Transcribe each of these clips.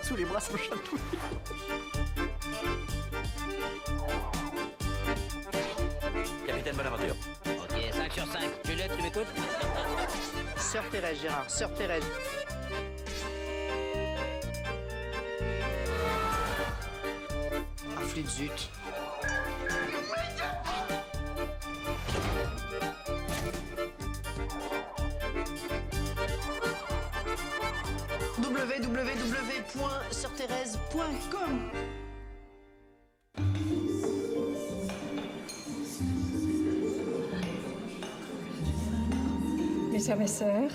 sous les bras, ça me chatouille. Capitaine Bonaventure. Ok, 5 sur 5. Juliette, tu m'écoutes? Sœur Thérèse, Gérard, Sœur Thérèse. Ah, flûte zut. www.sœurthérèse.com. Mes frères et sœurs,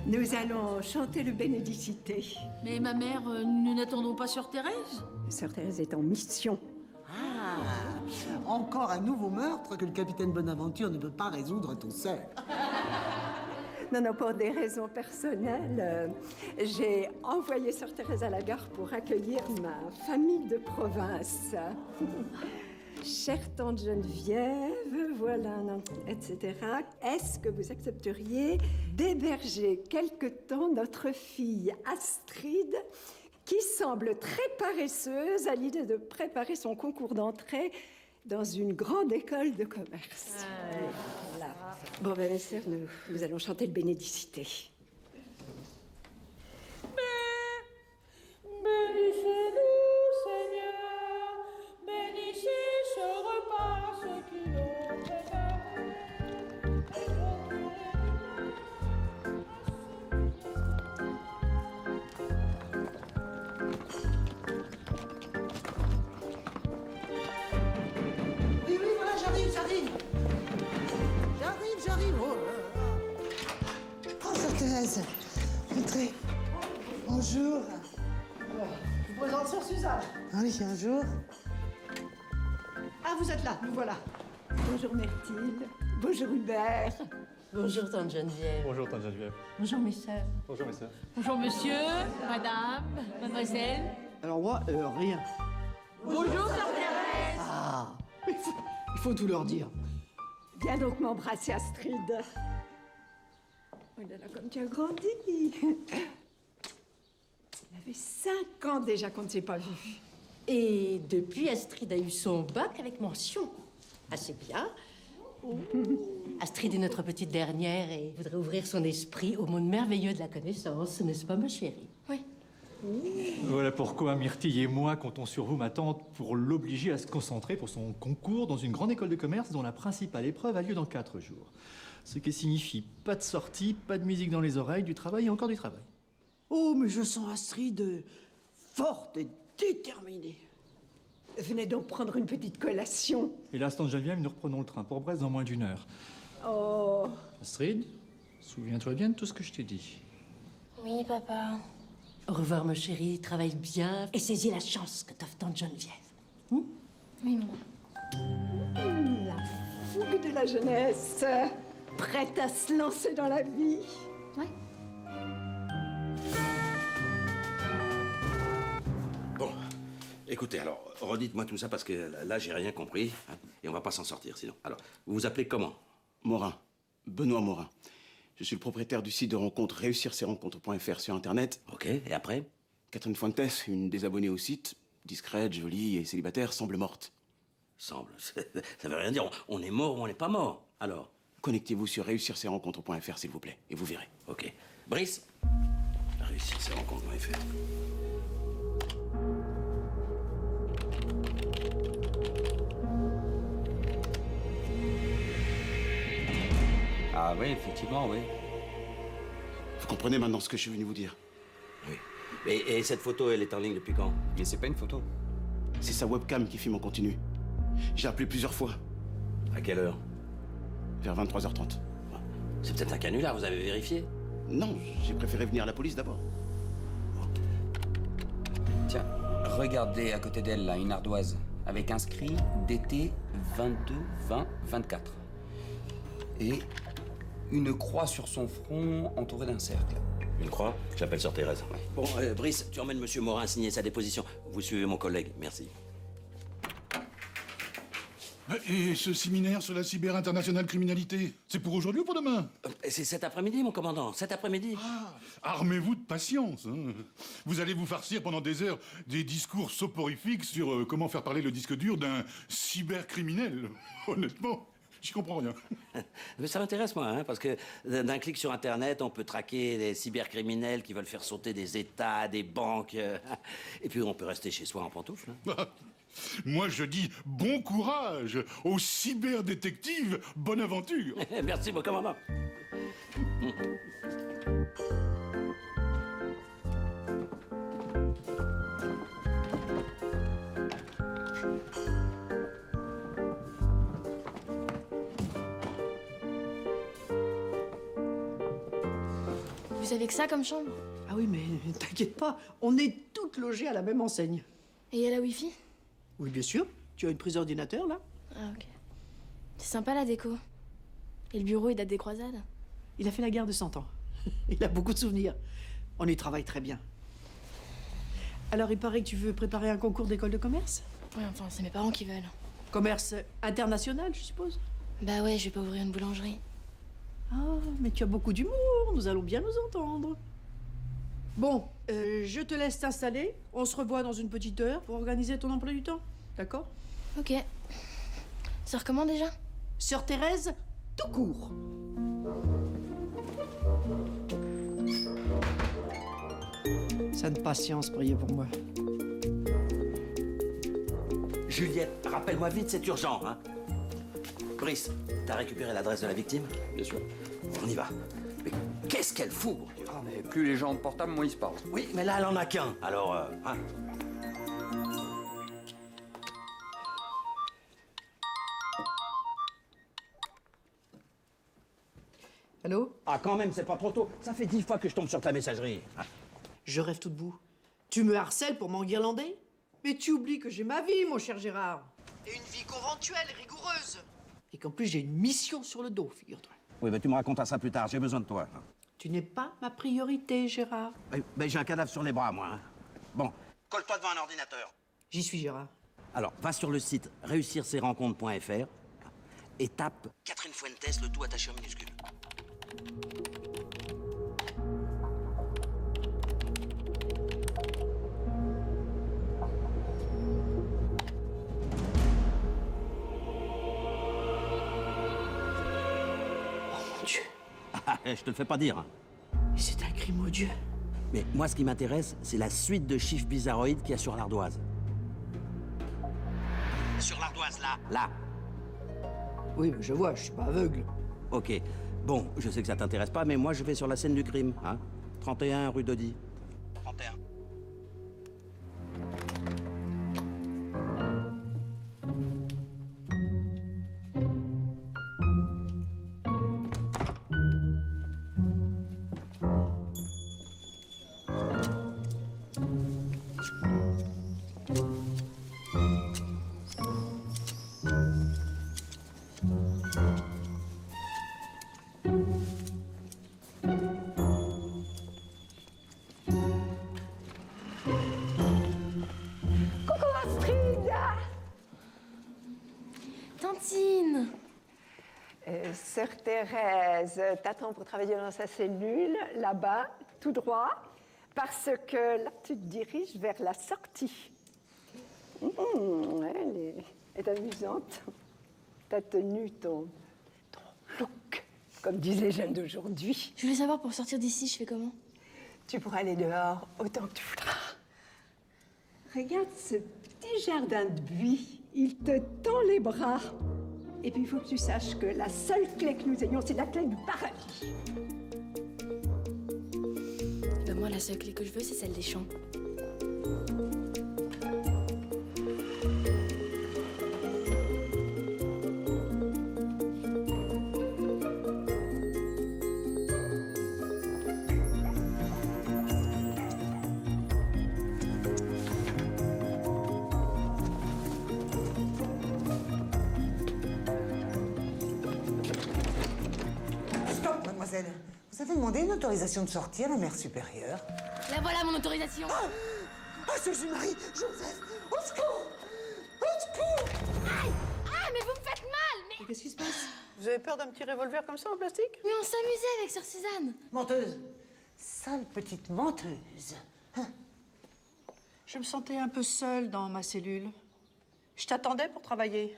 nous allons chanter le Bénédicité. Mais ma mère, nous n'attendons pas Sœur Thérèse? Sœur Thérèse est en mission. Ah, encore un nouveau meurtre que le capitaine Bonaventure ne peut pas résoudre tout seul. Non, pour des raisons personnelles, j'ai envoyé Sœur Thérèse à la gare pour accueillir ma famille de province. Chère tante Geneviève, voilà, etc. Est-ce que vous accepteriez d'héberger quelque temps notre fille Astrid, qui semble très paresseuse à l'idée de préparer son concours d'entrée dans une grande école de commerce? Voilà. Bon, ben, mes sœurs, nous allons chanter le Bénédicité. Bénissez-nous, Seigneur, bénissez ce repas, ceux qui l'ont préparé. Oui, voilà, j'arrive. Oh là là. Oh, Sœur Thérèse, entrez. Bonjour. Je vous présente Sœur Suzanne. Ah oui, un jour. Ah, vous êtes là, nous voilà. Bonjour Myrtille. Bonjour Hubert. Bonjour tante Geneviève. Bonjour, tante Geneviève. Bonjour mes sœurs. Bonjour, mes sœurs. Bonjour monsieur, madame, mademoiselle. Alors moi, rien. Bonjour Sœur Thérèse. Ah, il faut tout leur dire. Viens donc m'embrasser, Astrid. Oh là là, comme tu as grandi. Ça fait 5 ans déjà qu'on ne s'est pas vu. Et depuis, Astrid a eu son bac avec mention. Assez bien. Astrid est notre petite dernière et voudrait ouvrir son esprit au monde merveilleux de la connaissance, n'est-ce pas, ma chérie? Oui. Voilà pourquoi Myrtille et moi comptons sur vous, ma tante, pour l'obliger à se concentrer pour son concours dans une grande école de commerce dont la principale épreuve a lieu dans 4 jours. Ce qui signifie pas de sortie, pas de musique dans les oreilles, du travail et encore du travail. Oh, mais je sens Astrid forte et déterminée. Venez donc prendre une petite collation. Hélas, tante Geneviève, nous reprenons le train pour Brest dans moins d'1 heure. Oh, Astrid, souviens-toi bien de tout ce que je t'ai dit. Oui, papa. Au revoir, ma chérie. Travaille bien et saisis la chance que t'offre tante Geneviève. Oui, maman. la fougue de la jeunesse. Prête à se lancer dans la vie. Ouais. Bon, écoutez, alors, redites-moi tout ça parce que là, j'ai rien compris. Hein, et on va pas s'en sortir sinon. Alors, vous vous appelez comment? Morin. Benoît Morin. Je suis le propriétaire du site de rencontres réussircesrencontres.fr sur Internet. Ok, et après? Catherine Fuentes, une des abonnées au site, discrète, jolie et célibataire, semble morte. Semble. Ça veut rien dire. On est mort ou on n'est pas mort. Alors? Connectez-vous sur réussircesrencontres.fr, s'il vous plaît, et vous verrez. Ok. Brice? Réussircesrencontres.fr. Ah oui, effectivement, oui. Vous comprenez maintenant ce que je suis venu vous dire? Oui. Et cette photo, elle est en ligne depuis quand? Mais c'est pas une photo. C'est sa webcam qui filme en continu. J'ai appelé plusieurs fois. À quelle heure? Vers 23h30. C'est peut-être un canular, vous avez vérifié? Non, j'ai préféré venir à la police d'abord. Tiens, regardez à côté d'elle, là, une ardoise, avec inscrit DT 22 20 24. Et une croix sur son front entourée d'un cercle. Une croix? J'appelle Sœur Thérèse. Ouais. Bon, Brice, tu emmènes Monsieur Morin signer sa déposition. Vous suivez mon collègue, merci. Et ce séminaire sur la cyber-internationale criminalité, c'est pour aujourd'hui ou pour demain? C'est cet après-midi, mon commandant, cet après-midi. Armez-vous de patience. Hein. Vous allez vous farcir pendant des heures des discours soporifiques sur comment faire parler le disque dur d'un cybercriminel. Honnêtement, j'y comprends rien. Mais ça m'intéresse, moi, hein, parce que d'un clic sur Internet, on peut traquer des cybercriminels qui veulent faire sauter des États, des banques, et puis on peut rester chez soi en pantoufles. Hein. Moi, je dis bon courage aux cyberdétectives Bonaventure. Merci, mon commandant. Vous avez que ça comme chambre? Ah oui, mais t'inquiète pas, on est toutes logées à la même enseigne. Et il y a la Wi-Fi? Oui, bien sûr. Tu as une prise d'ordinateur, là? Ah, ok. C'est sympa la déco. Et le bureau, il date des croisades? Il a fait la guerre de 100 ans. Il a beaucoup de souvenirs. On y travaille très bien. Alors, il paraît que tu veux préparer un concours d'école de commerce? Ouais, enfin, c'est mes parents qui veulent. Commerce international, je suppose? Bah ouais, je vais pas ouvrir une boulangerie. Ah, mais tu as beaucoup d'humour. Nous allons bien nous entendre. Bon, je te laisse t'installer. On se revoit dans une petite heure pour organiser ton emploi du temps. D'accord? Ok. Sœur comment déjà? Sœur Thérèse, tout court. Sainte patience, priez pour moi. Juliette, rappelle-moi vite, c'est urgent, hein. Brice, t'as récupéré l'adresse de la victime? Bien sûr. On y va. Mais qu'est-ce qu'elle fout, mon Dieu? Ah, mais plus les gens ont de portable, moins ils se parlent. Oui, mais là, elle en a qu'un. Alors, hein. Allô? Ah, quand même, c'est pas trop tôt. Ça fait 10 fois que je tombe sur ta messagerie. Ah. Je rêve tout debout. Tu me harcèles pour m'enguirlander? Mais tu oublies que j'ai ma vie, mon cher Gérard. Et une vie conventuelle, rigoureuse. Et qu'en plus, j'ai une mission sur le dos, figure-toi. Oui, mais tu me raconteras ça plus tard. J'ai besoin de toi. Tu n'es pas ma priorité, Gérard. Mais j'ai un cadavre sur les bras, moi. Hein. Bon, colle-toi devant un ordinateur. J'y suis, Gérard. Alors, va sur le site réussircesrencontres.fr et tape Catherine Fuentes, le tout attaché en minuscule. Je te le fais pas dire. C'est un crime odieux. Mais moi, ce qui m'intéresse, c'est la suite de chiffres bizarroïdes qu'il y a sur l'ardoise. Sur l'ardoise, là. Là. Oui, je vois, je suis pas aveugle. Ok. Bon, je sais que ça t'intéresse pas, mais moi, je vais sur la scène du crime, hein. 31 rue d'Audi. 31. Tantine! Sœur Thérèse t'attend pour travailler dans sa cellule, là-bas, tout droit, parce que là, tu te diriges vers la sortie. Elle est amusante. Ta tenue, ton look, comme disent les jeunes d'aujourd'hui. Je voulais savoir, pour sortir d'ici, je fais comment? Tu pourras aller dehors autant que tu voudras. Regarde ce petit jardin de buis. Il te tend les bras. Et puis, il faut que tu saches que la seule clé que nous ayons, c'est la clé du paradis. Ben moi, la seule clé que je veux, c'est celle des champs. Mademoiselle, vous avez demandé une autorisation de sortie à la mère supérieure. La voilà, mon autorisation. Ah, Jésus-Marie, Joseph, au secours! Au secours! Ah, mais vous me qu'est-ce qui se passe? Vous avez peur d'un petit revolver comme ça en plastique? Mais on s'amusait avec Sœur Suzanne. Menteuse. Sale petite menteuse. Je me sentais un peu seule dans ma cellule. Je t'attendais pour travailler.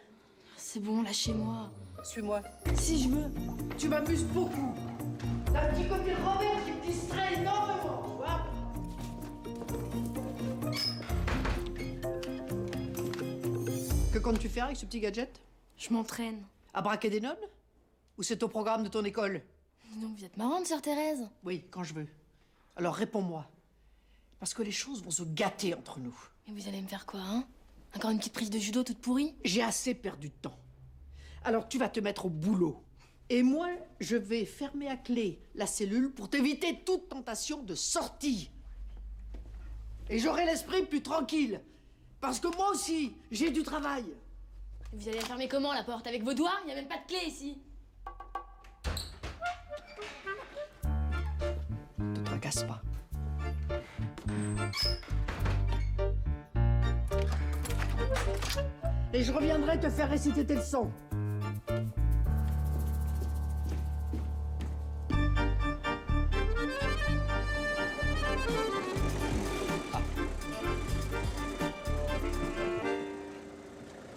C'est bon, lâchez-moi. Suis-moi. Si je veux. Tu m'amuses beaucoup. T'as un petit côté Robert qui me distrait énormément, tu vois. Que comptes-tu faire avec ce petit gadget? Je m'entraîne. À braquer des nonnes? Ou c'est au programme de ton école? Donc vous êtes marrante, Sœur Thérèse. Oui, quand je veux. Alors réponds-moi. Parce que les choses vont se gâter entre nous. Mais vous allez me faire quoi, hein? Encore une petite prise de judo toute pourrie? J'ai assez perdu de temps. Alors tu vas te mettre au boulot. Et moi, je vais fermer à clé la cellule pour t'éviter toute tentation de sortie. Et j'aurai l'esprit plus tranquille. Parce que moi aussi, j'ai du travail. Vous allez fermer comment la porte? Avec vos doigts? Il n'y a même pas de clé ici. Ne te tracasse pas. Et je reviendrai te faire réciter tes leçons.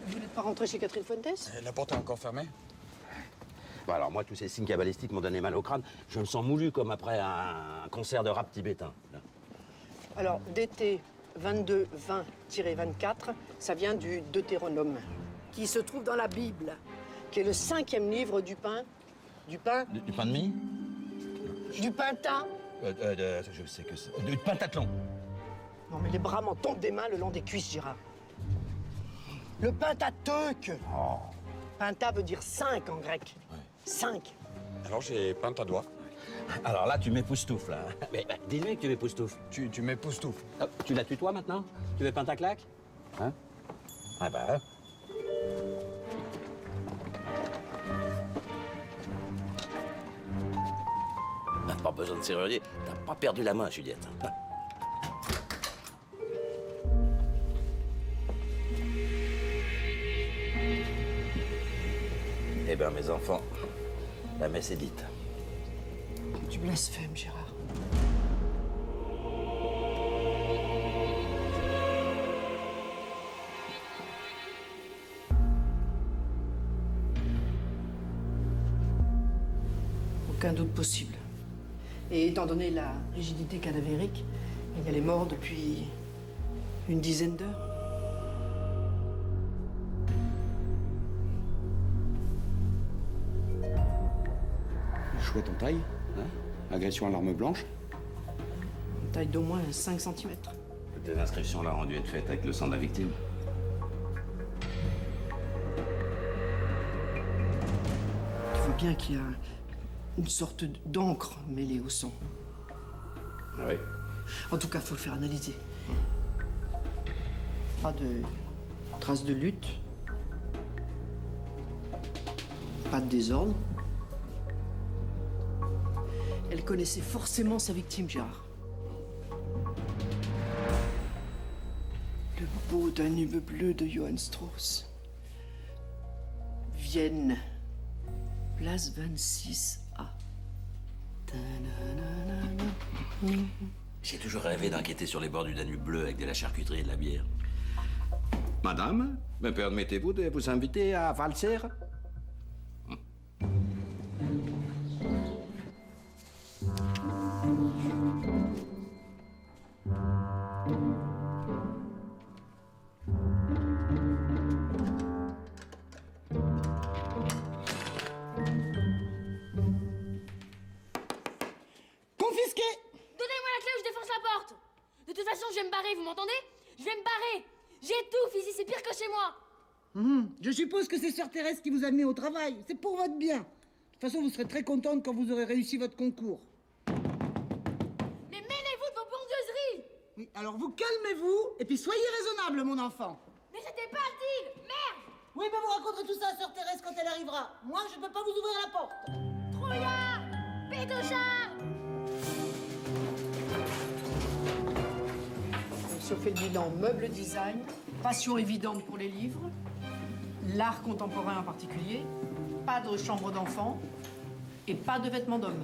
Vous n'êtes pas rentré chez Catherine Fuentes? La porte est encore fermée? Bon, alors moi, tous ces signes cabalistiques m'ont donné mal au crâne. Je me sens moulu comme après un concert de rap tibétain. Là. Alors, DT 22-20-24, ça vient du Deutéronome, qui se trouve dans la Bible, qui est le 5e livre du pain. Du pain? Du pain de mie? Du pentat? Je sais que c'est. Du pentathlon. Non, mais les bras m'en tombent des mains le long des cuisses, Gérard. Le pentateuque. Oh. Penta veut dire 5 en grec. 5. Alors j'ai peint ta doigt. Alors là, tu m'époustoufles, là. Mais dis-lui que tu m'époustoufles. Tu m'époustoufles. Oh, tu la tutoies maintenant? Tu veux pentaclac? Hein? Ah bah... Pas besoin de serrurier. T'as pas perdu la main, Juliette. Eh bien, mes enfants, la messe est dite. Tu blasphèmes, Gérard. Aucun doute possible. Et étant donné la rigidité cadavérique, elle est morte depuis une dizaine d'heures. Chouette en taille, hein? Agression à l'arme blanche. Une taille d'au moins 5 cm. Des inscriptions là ont dû être faites avec le sang de la victime. Tu vois bien qu'il y a une sorte d'encre mêlée au sang. Ah oui. En tout cas, faut le faire analyser. Pas de traces de lutte. Pas de désordre. Elle connaissait forcément sa victime, Gérard. Le beau Danube bleu de Johann Strauss. Vienne. Place 26A. J'ai toujours rêvé d'enquêter sur les bords du Danube bleu avec de la charcuterie et de la bière. Madame, me permettez-vous de vous inviter à valser? Confisqué! Donnez-moi la clé ou je défonce la porte. De toute façon, je vais me barrer, vous m'entendez? Je vais me barrer. J'étouffe ici, c'est pire que chez moi. Je suppose que c'est Sœur Thérèse qui vous a mis au travail. C'est pour votre bien. De toute façon, vous serez très contente quand vous aurez réussi votre concours. Mais mêlez-vous de vos bondieuseries. Oui, alors vous calmez-vous et puis soyez raisonnable, mon enfant. Mais c'était pas le deal. Merde. Oui, ben vous raconterez tout ça à Sœur Thérèse quand elle arrivera. Moi, je ne peux pas vous ouvrir la porte. Trouillard. Pétochard. On se fait le bilan meuble design, passion évidente pour les livres, l'art contemporain en particulier, pas de chambre d'enfant et pas de vêtements d'homme.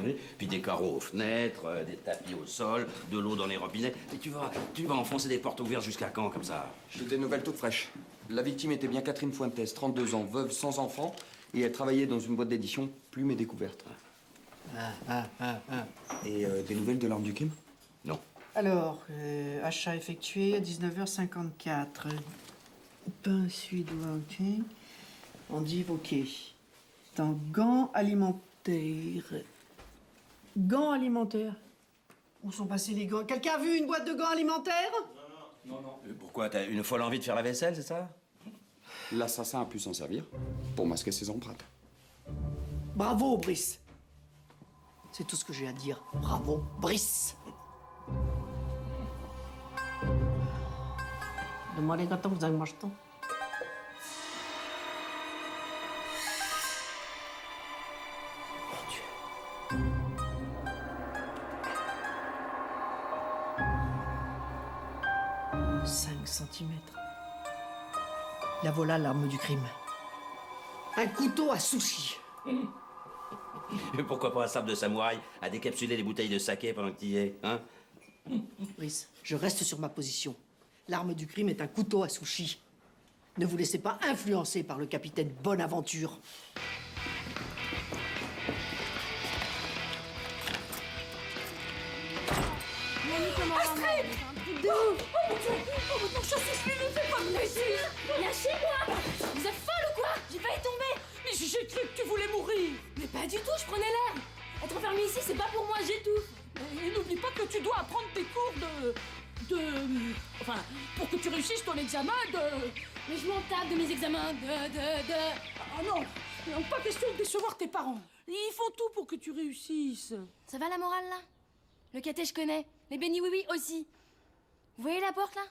Oui. Puis des carreaux aux fenêtres, des tapis au sol, de l'eau dans les robinets. Et tu vas enfoncer des portes ouvertes jusqu'à quand, comme ça? J'ai des nouvelles toutes fraîches. La victime était bien Catherine Fuentes, 32 ans, veuve sans enfant, et elle travaillait dans une boîte d'édition, Plume et Découverte. Et des nouvelles de l'arme du crime? Non. Alors, achat effectué à 19h54. Pain suédois, ok. Endive, ok. Dans gants alimentaires. Gants alimentaires? Où sont passés les gants? Quelqu'un a vu une boîte de gants alimentaires? Non. Pourquoi? T'as une folle envie de faire la vaisselle, c'est ça? L'assassin a pu s'en servir pour masquer ses empreintes. Bravo, Brice. C'est tout ce que j'ai à dire. Bravo, Brice. Demandez quand vous avez mangé. 5 centimètres. La voilà, l'arme du crime. Un couteau à sushi. Pourquoi pas un sabre de samouraï à décapsuler les bouteilles de saké pendant que t'y es, hein? Brice, je reste sur ma position. L'arme du crime est un couteau à sushi. Ne vous laissez pas influencer par le capitaine Bonaventure. Astrid! Oh mon Dieu! Oh mon Dieu, je suis plus, ne fais pas plaisir! Lâchez-moi! Vous êtes folle ou quoi? J'ai failli tomber! Mais j'ai cru que tu voulais mourir. Mais pas du tout, je prenais l'air! Être enfermée ici, c'est pas pour moi, j'étouffe! Et n'oublie pas que tu dois apprendre tes cours Enfin, pour que tu réussisses ton examen Mais je m'en tape de mes examens, Ah non, non, pas question de décevoir tes parents. Ils font tout pour que tu réussisses. Ça va la morale, là? Le caté, je connais. Les bénis oui-oui aussi. Vous voyez la porte, là?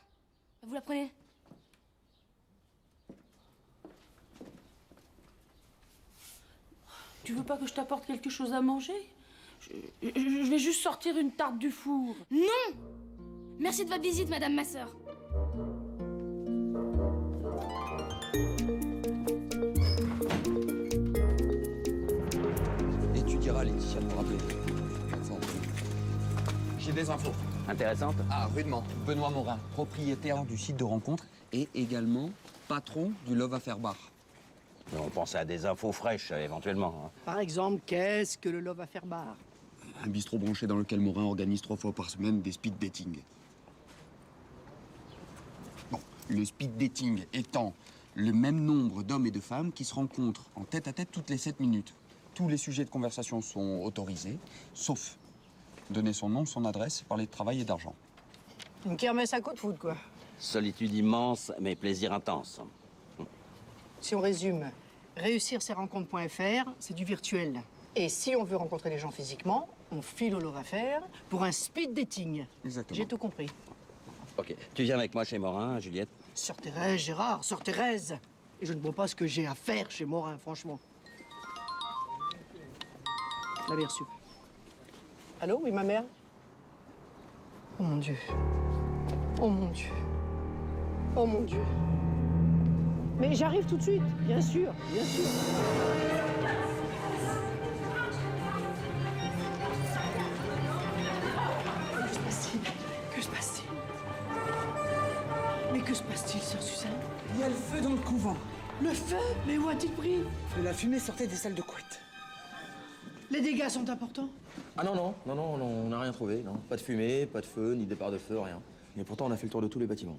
Vous la prenez. Tu veux pas que je t'apporte quelque chose à manger? Je vais juste sortir une tarte du four. Non! Merci de votre visite, madame ma sœur. Et tu diras à Laetitia de me rappeler. J'ai des infos. Intéressante? Ah, rudement. Benoît Morin, propriétaire du site de rencontre et également patron du Love Affair Bar. On pensait à des infos fraîches, éventuellement. Hein. Par exemple, qu'est-ce que le Love Affair Bar? Un bistrot branché dans lequel Morin organise 3 fois par semaine des speed dating. Bon, le speed dating étant le même nombre d'hommes et de femmes qui se rencontrent en tête-à-tête toutes les 7 minutes. Tous les sujets de conversation sont autorisés, sauf donner son nom, son adresse, parler de travail et d'argent. Une kermesse à coup de foudre, quoi. Solitude immense, mais plaisir intense. Si on résume, réussir ses rencontres.fr, c'est du virtuel. Et si on veut rencontrer les gens physiquement, on file au Love Affair pour un speed dating. Exactement. J'ai tout compris. Ok. Tu viens avec moi chez Morin, Juliette? Sœur Thérèse, Gérard, sœur Thérèse. Et je ne vois pas ce que j'ai à faire chez Morin, franchement. Je l'avais reçu. Allô, oui, ma mère? Oh mon Dieu. Oh mon Dieu. Oh mon Dieu. Mais j'arrive tout de suite, bien sûr, bien sûr. Que se passe-t-il? Que se passe-t-il? Mais que se passe-t-il, sœur Suzanne? Il y a le feu dans le couvent. Le feu? Mais où a-t-il pris? De la fumée sortait des salles de couette. Les dégâts sont importants? Ah non, on n'a rien trouvé, non. Pas de fumée, pas de feu, ni départ de feu, rien. Et pourtant, on a fait le tour de tous les bâtiments.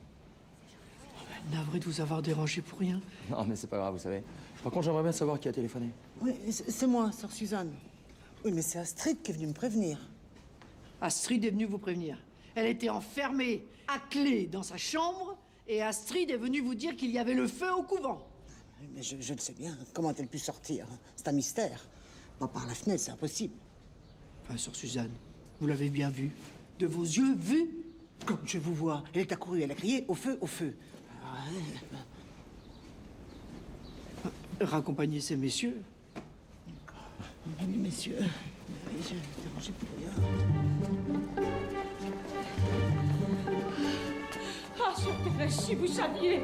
Navré de vous avoir dérangé pour rien. Non, mais c'est pas grave, vous savez. Par contre, j'aimerais bien savoir qui a téléphoné. Oui, c'est moi, sœur Suzanne. Oui, mais c'est Astrid qui est venue me prévenir. Astrid est venue vous prévenir. Elle était enfermée à clé dans sa chambre et Astrid est venue vous dire qu'il y avait le feu au couvent. Mais je le sais bien. Comment a-t-elle pu sortir? C'est un mystère. Pas par la fenêtre, c'est impossible. Enfin, sœur Suzanne, vous l'avez bien vu. De vos yeux vus. Comme je vous vois. Elle est accourue, elle a crié au feu, au feu. Raccompagnez ces messieurs. Oui, messieurs. Oui, je ne dérangez pour rien. Ah, sœur Thérèse, si vous saviez.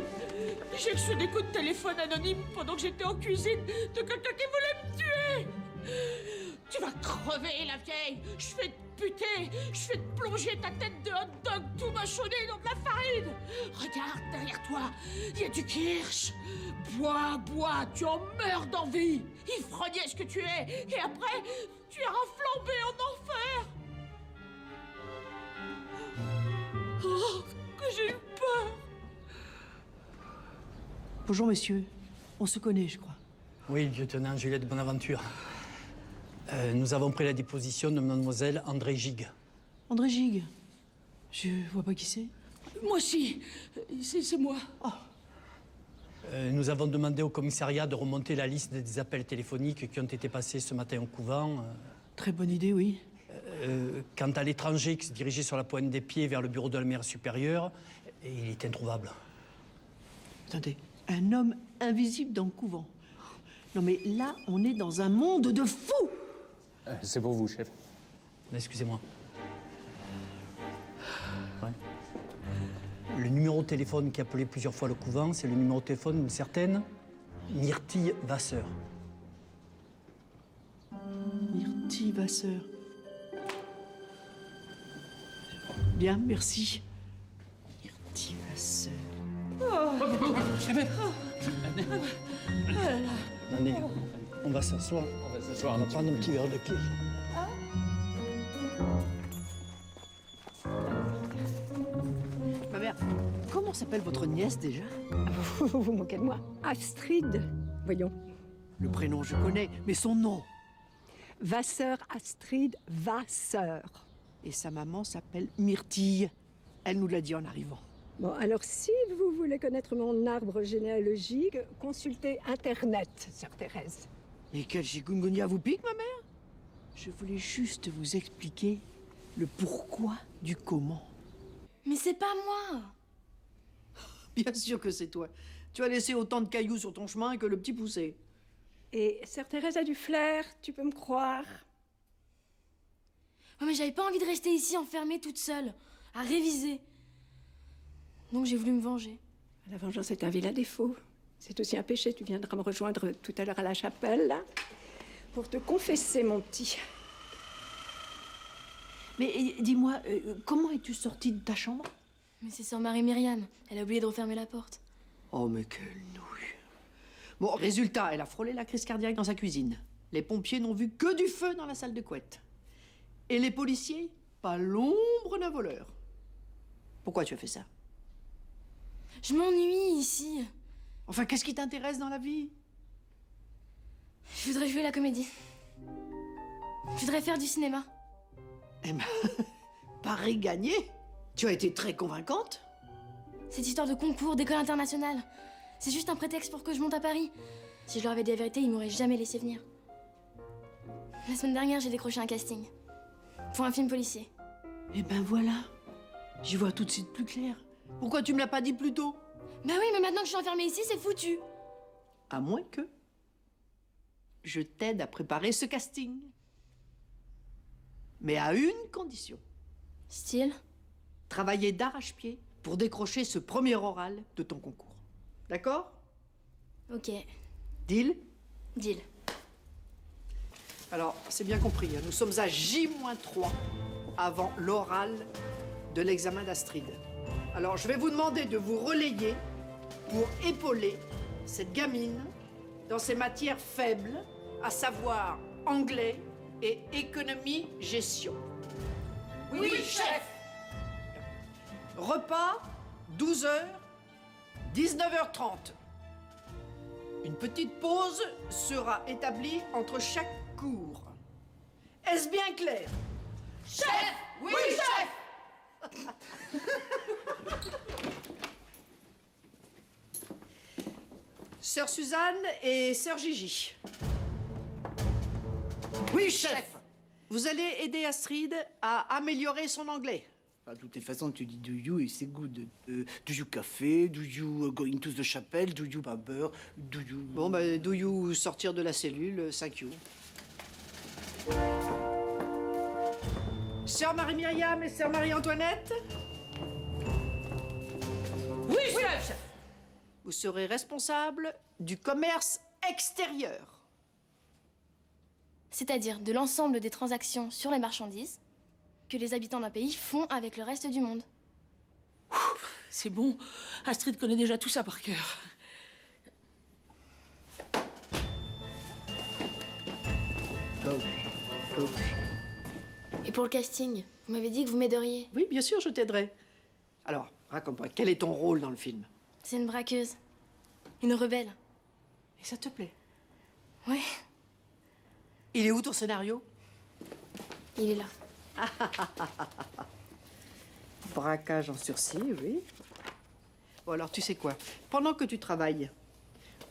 J'ai reçu des coups de téléphone anonymes pendant que j'étais en cuisine de quelqu'un qui voulait me tuer. Tu vas crever, la vieille. Je fais te buter. Je fais te plonger ta tête de hot dog tout mâchonné dans de la farine. Regarde derrière toi, il y a du kirsch. Bois, bois, tu en meurs d'envie. Ivrogne ce que tu es. Et après, tu iras flamber en enfer. Oh, que j'ai eu peur. Bonjour, monsieur. On se connaît, je crois. Oui, lieutenant Juliette Bonaventure. Nous avons pris la déposition de mademoiselle André Gigue. André Gigue? Je vois pas qui c'est. Moi aussi. C'est moi. Oh. Nous avons demandé au commissariat de remonter la liste des appels téléphoniques qui ont été passés ce matin au couvent. Très bonne idée, oui. Quant à l'étranger qui se dirigeait sur la pointe des pieds vers le bureau de la mairie supérieure, il est introuvable. Attendez, un homme invisible dans le couvent. Non mais là, on est dans un monde de fous. C'est pour vous, chef. Excusez-moi. Ouais. Le numéro de téléphone qui appelait plusieurs fois le couvent, c'est le numéro de téléphone d'une certaine Myrtille Vasseur. Myrtille Vasseur. Bien, merci. Myrtille Vasseur. Attendez, on va s'asseoir. On va prendre un petit verre de clé. Ma mère, comment s'appelle votre nièce déjà? Vous vous moquez de moi. Astrid, voyons. Le prénom, je connais, mais son nom? Vasseur Astrid Vasseur. Et sa maman s'appelle Myrtille. Elle nous l'a dit en arrivant. Bon, alors si vous voulez connaître mon arbre généalogique, consultez Internet, sœur Thérèse. Et quel chikungunya vous pique, ma mère? Je voulais juste vous expliquer le pourquoi du comment. Mais c'est pas moi. Bien sûr que c'est toi. Tu as laissé autant de cailloux sur ton chemin que le petit poussé. Et sœur Thérèse a du flair, tu peux me croire. Ouais, mais j'avais pas envie de rester ici enfermée toute seule, à réviser. Donc j'ai voulu me venger. La vengeance est un vilain défaut. C'est aussi un péché. Tu viendras me rejoindre tout à l'heure à la chapelle, là, pour te confesser, mon petit. Mais dis-moi, comment es-tu sortie de ta chambre? Mais c'est sœur Marie-Myriam. Elle a oublié de refermer la porte. Oh, mais quelle nouille. Bon, résultat, elle a frôlé la crise cardiaque dans sa cuisine. Les pompiers n'ont vu que du feu dans la salle de couette. Et les policiers, pas l'ombre d'un voleur. Pourquoi tu as fait ça? Je m'ennuie ici. Enfin, qu'est-ce qui t'intéresse dans la vie? Je voudrais jouer la comédie. Je voudrais faire du cinéma. Eh ben, pari gagné. Tu as été très convaincante. Cette histoire de concours, d'école internationale, c'est juste un prétexte pour que je monte à Paris. Si je leur avais dit la vérité, ils m'auraient jamais laissé venir. La semaine dernière, j'ai décroché un casting. Pour un film policier. Eh ben voilà. J'y vois tout de suite plus clair. Pourquoi tu me l'as pas dit plus tôt? Bah oui, mais maintenant que je suis enfermée ici, c'est foutu. À moins que je t'aide à préparer ce casting. Mais à une condition. Style? Travailler d'arrache-pied pour décrocher ce premier oral de ton concours. D'accord? Ok. Deal? Deal. Alors, c'est bien compris, hein, nous sommes à J-3 avant l'oral de l'examen d'Astrid. Alors, je vais vous demander de vous relayer pour épauler cette gamine dans ses matières faibles, à savoir anglais et économie-gestion. Oui, chef. Repas, 12h, 19h30. Une petite pause sera établie entre chaque cours. Est-ce bien clair? Chef! Oui, chef! Sœur Suzanne et Sœur Gigi. Oui, chef! Vous allez aider Astrid à améliorer son anglais. De toutes les façons, tu dis do you et c'est good. Do you café, do you going to the chapel, do you barber, do you... Bon, bah, do you sortir de la cellule, thank you. Sœur Marie-Myriam et Sœur Marie-Antoinette? Oui, chef! vous serez responsable du commerce extérieur. C'est-à-dire de l'ensemble des transactions sur les marchandises que les habitants d'un pays font avec le reste du monde. C'est bon, Astrid connaît déjà tout ça par cœur. Et pour le casting, vous m'avez dit que vous m'aideriez. Oui, bien sûr, je t'aiderai. Alors, raconte-moi, quel est ton rôle dans le film? C'est une braqueuse. Une rebelle. Et ça te plaît? Ouais, Il est où ton scénario? il est là. Braquage en sursis, oui. Bon, alors, tu sais quoi? Pendant que tu travailles,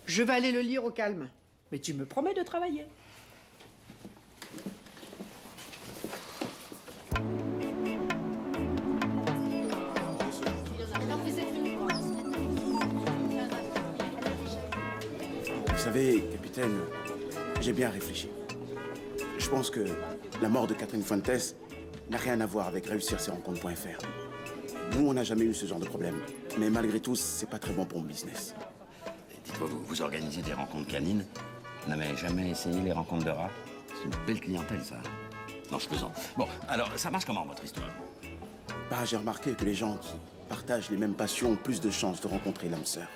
je vais aller le lire au calme. Mais tu me promets de travailler. Vous savez, capitaine, j'ai bien réfléchi. Je pense que la mort de Catherine Fuentes n'a rien à voir avec réussir ses rencontres.fr. Nous, on n'a jamais eu ce genre de problème. Mais malgré tout, c'est pas très bon pour mon business. Dites-moi, vous organisez des rencontres canines? Vous n'avez jamais essayé les rencontres de rats? C'est une belle clientèle, ça. Non, je plaisante. Bon, alors, ça marche comment, votre histoire? Bah, j'ai remarqué que les gens qui partagent les mêmes passions ont plus de chances de rencontrer l'âme sœur.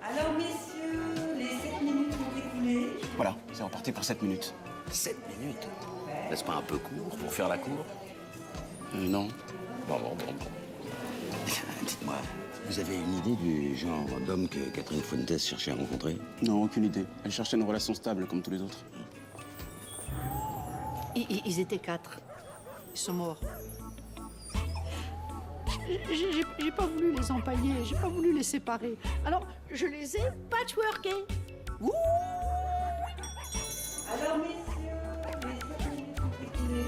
Alors, messieurs, les 7 minutes ont écoulé. Voilà, c'est reparti pour 7 minutes. 7 minutes? N'est-ce pas un peu court pour faire la cour? Non. Bon. Dites-moi, vous avez une idée du genre d'homme que Catherine Fuentes cherchait à rencontrer? Non, aucune idée. Elle cherchait une relation stable comme tous les autres. Ils étaient 4. Ils sont morts. J'ai pas voulu les empailler, j'ai pas voulu les séparer. Alors, je les ai patchworkés. Ouh! Alors, messieurs, les 7 minutes ont écoulé.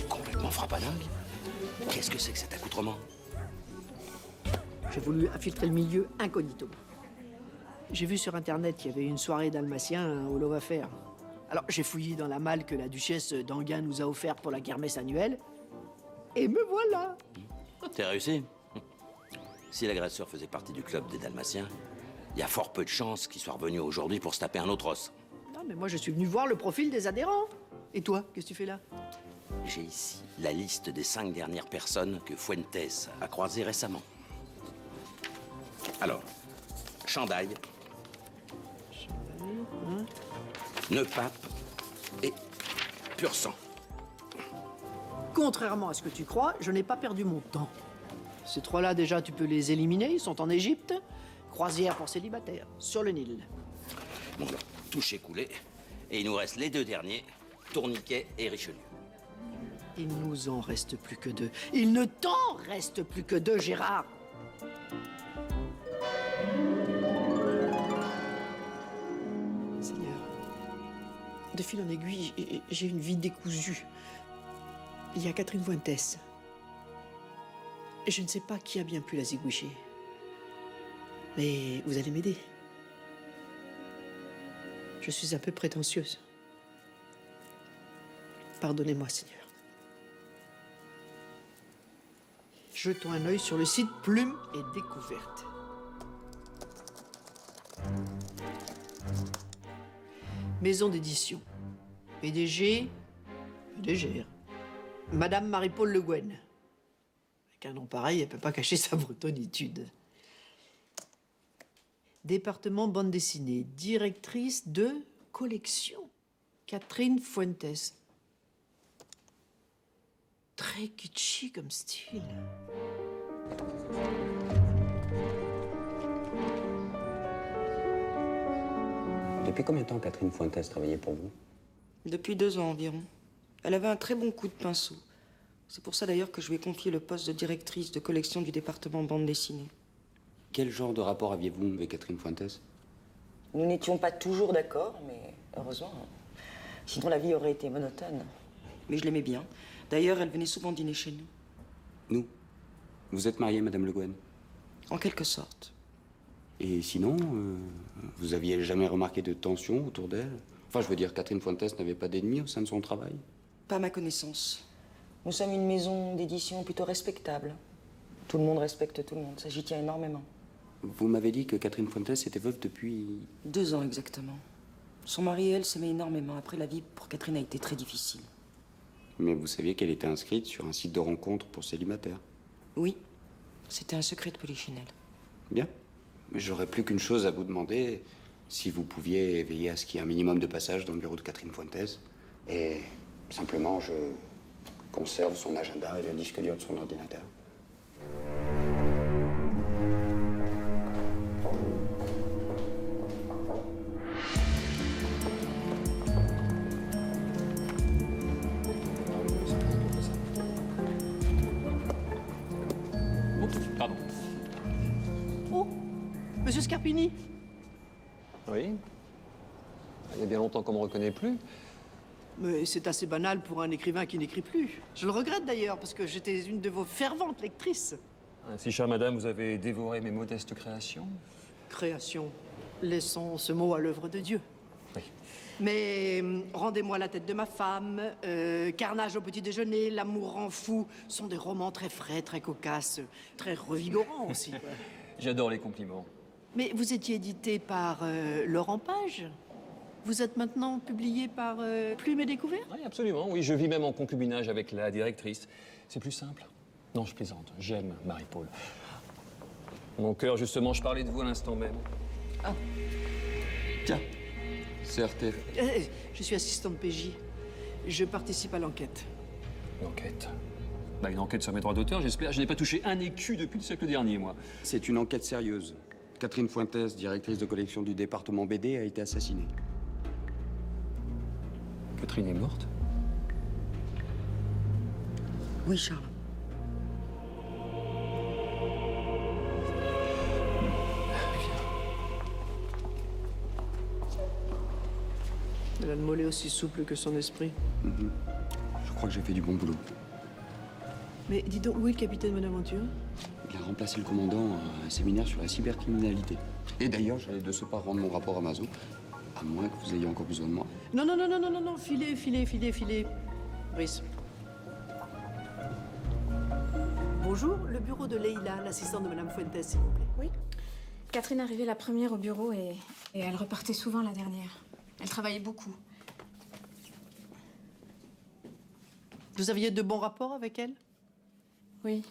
Complètement frappadingue. Qu'est-ce que c'est que cet accoutrement? J'ai voulu infiltrer le milieu incognito. J'ai vu sur Internet qu'il y avait une soirée dalmatien au Love Affair. Alors, j'ai fouillé dans la malle que la duchesse d'Anguin nous a offerte pour la kermesse annuelle. Et me voilà! T'as réussi? Si l'agresseur faisait partie du club des Dalmatiens, il y a fort peu de chances qu'il soit revenu aujourd'hui pour se taper un autre os. Non, mais moi, je suis venu voir le profil des adhérents. Et toi, qu'est-ce que tu fais là? J'ai ici la liste des 5 dernières personnes que Fuentes a croisées récemment. Alors, Chandaille, Neupape et Pur Sang. Contrairement à ce que tu crois, je n'ai pas perdu mon temps. Ces 3-là, déjà, tu peux les éliminer. Ils sont en Égypte. Croisière pour célibataires, sur le Nil. Bon, alors, touché coulé. Et il nous reste les 2 derniers, Tourniquet et Richelieu. Il nous en reste plus que 2. Il ne t'en reste plus que 2, Gérard. Seigneur, de fil en aiguille, j'ai une vie décousue. Il y a Catherine Fuentes. Et je ne sais pas qui a bien pu la zigouicher. Mais vous allez m'aider. Je suis un peu prétentieuse. Pardonnez-moi, Seigneur. Jetons un œil sur le site Plume et Découverte. Maison d'édition. PDG. PDG. Madame Marie-Paul Le Guen. Avec un nom pareil, elle ne peut pas cacher sa bretonitude. Département bande dessinée. Directrice de collection. Catherine Fuentes. Très kitschy comme style. Depuis combien de temps Catherine Fuentes travaillait pour vous? Depuis 2 ans environ. Elle avait un très bon coup de pinceau. C'est pour ça d'ailleurs que je lui ai confié le poste de directrice de collection du département bande dessinée. Quel genre de rapport aviez-vous avec Catherine Fuentes? Nous n'étions pas toujours d'accord, mais heureusement. Sinon la vie aurait été monotone. Mais je l'aimais bien. D'ailleurs, elle venait souvent dîner chez nous. Nous? Vous êtes mariée, Madame Le Guen? En quelque sorte. Et sinon, vous aviez jamais remarqué de tension autour d'elle? Enfin, je veux dire, Catherine Fuentes n'avait pas d'ennemis au sein de son travail? Pas à ma connaissance. Nous sommes une maison d'édition plutôt respectable. Tout le monde respecte tout le monde, ça j'y tiens énormément. Vous m'avez dit que Catherine Fuentes était veuve depuis... 2 ans exactement. Son mari et elle s'aimaient énormément. Après, la vie pour Catherine a été très difficile. Mais vous saviez qu'elle était inscrite sur un site de rencontre pour célibataires. Oui, c'était un secret de polichinelle. Bien. J'aurais plus qu'une chose à vous demander. Si vous pouviez veiller à ce qu'il y ait un minimum de passage dans le bureau de Catherine Fuentes. Et simplement, je conserve son agenda et le disque dur de son ordinateur. Pardon. Oh, Monsieur Scarpini. Oui. Il y a bien longtemps qu'on me reconnaît plus. Mais c'est assez banal pour un écrivain qui n'écrit plus. Je le regrette d'ailleurs, parce que j'étais une de vos ferventes lectrices. Ainsi, chère madame, vous avez dévoré mes modestes créations. Création. Laissons ce mot à l'œuvre de Dieu. Oui. Mais Rendez-moi la tête de ma femme, Carnage au petit déjeuner, L'amour rend fou, sont des romans très frais, très cocasses, très revigorants aussi. J'adore les compliments. Mais vous étiez édité par Laurent Page. Vous êtes maintenant publié par Plume et Découverte? Oui, absolument. Oui, je vis même en concubinage avec la directrice. C'est plus simple. Non, je plaisante. J'aime Marie-Paul. Mon cœur, justement, je parlais de vous à l'instant même. Ah. Tiens, c'est RT. Je suis assistante PJ. Je participe à l'enquête. Une enquête? Bah, une enquête sur mes droits d'auteur, j'espère. Je n'ai pas touché un écu depuis le siècle dernier, moi. C'est une enquête sérieuse. Catherine Fuentes, directrice de collection du département BD, a été assassinée. Catherine est morte? Oui, Charles. Elle a le mollet aussi souple que son esprit. Je crois que j'ai fait du bon boulot. Mais dis donc, où est le capitaine Bonaventure? Il a remplacé le commandant à un séminaire sur la cybercriminalité. Et d'ailleurs, j'allais de ce pas rendre mon rapport à Mazo, à moins que vous ayez encore besoin de moi. Non, filez. Brice. Bonjour, le bureau de Leïla, l'assistante de Madame Fuentes, s'il vous plaît. Oui. Catherine arrivait la première au bureau et elle repartait souvent la dernière. Elle travaillait beaucoup. Vous aviez de bons rapports avec elle? Oui.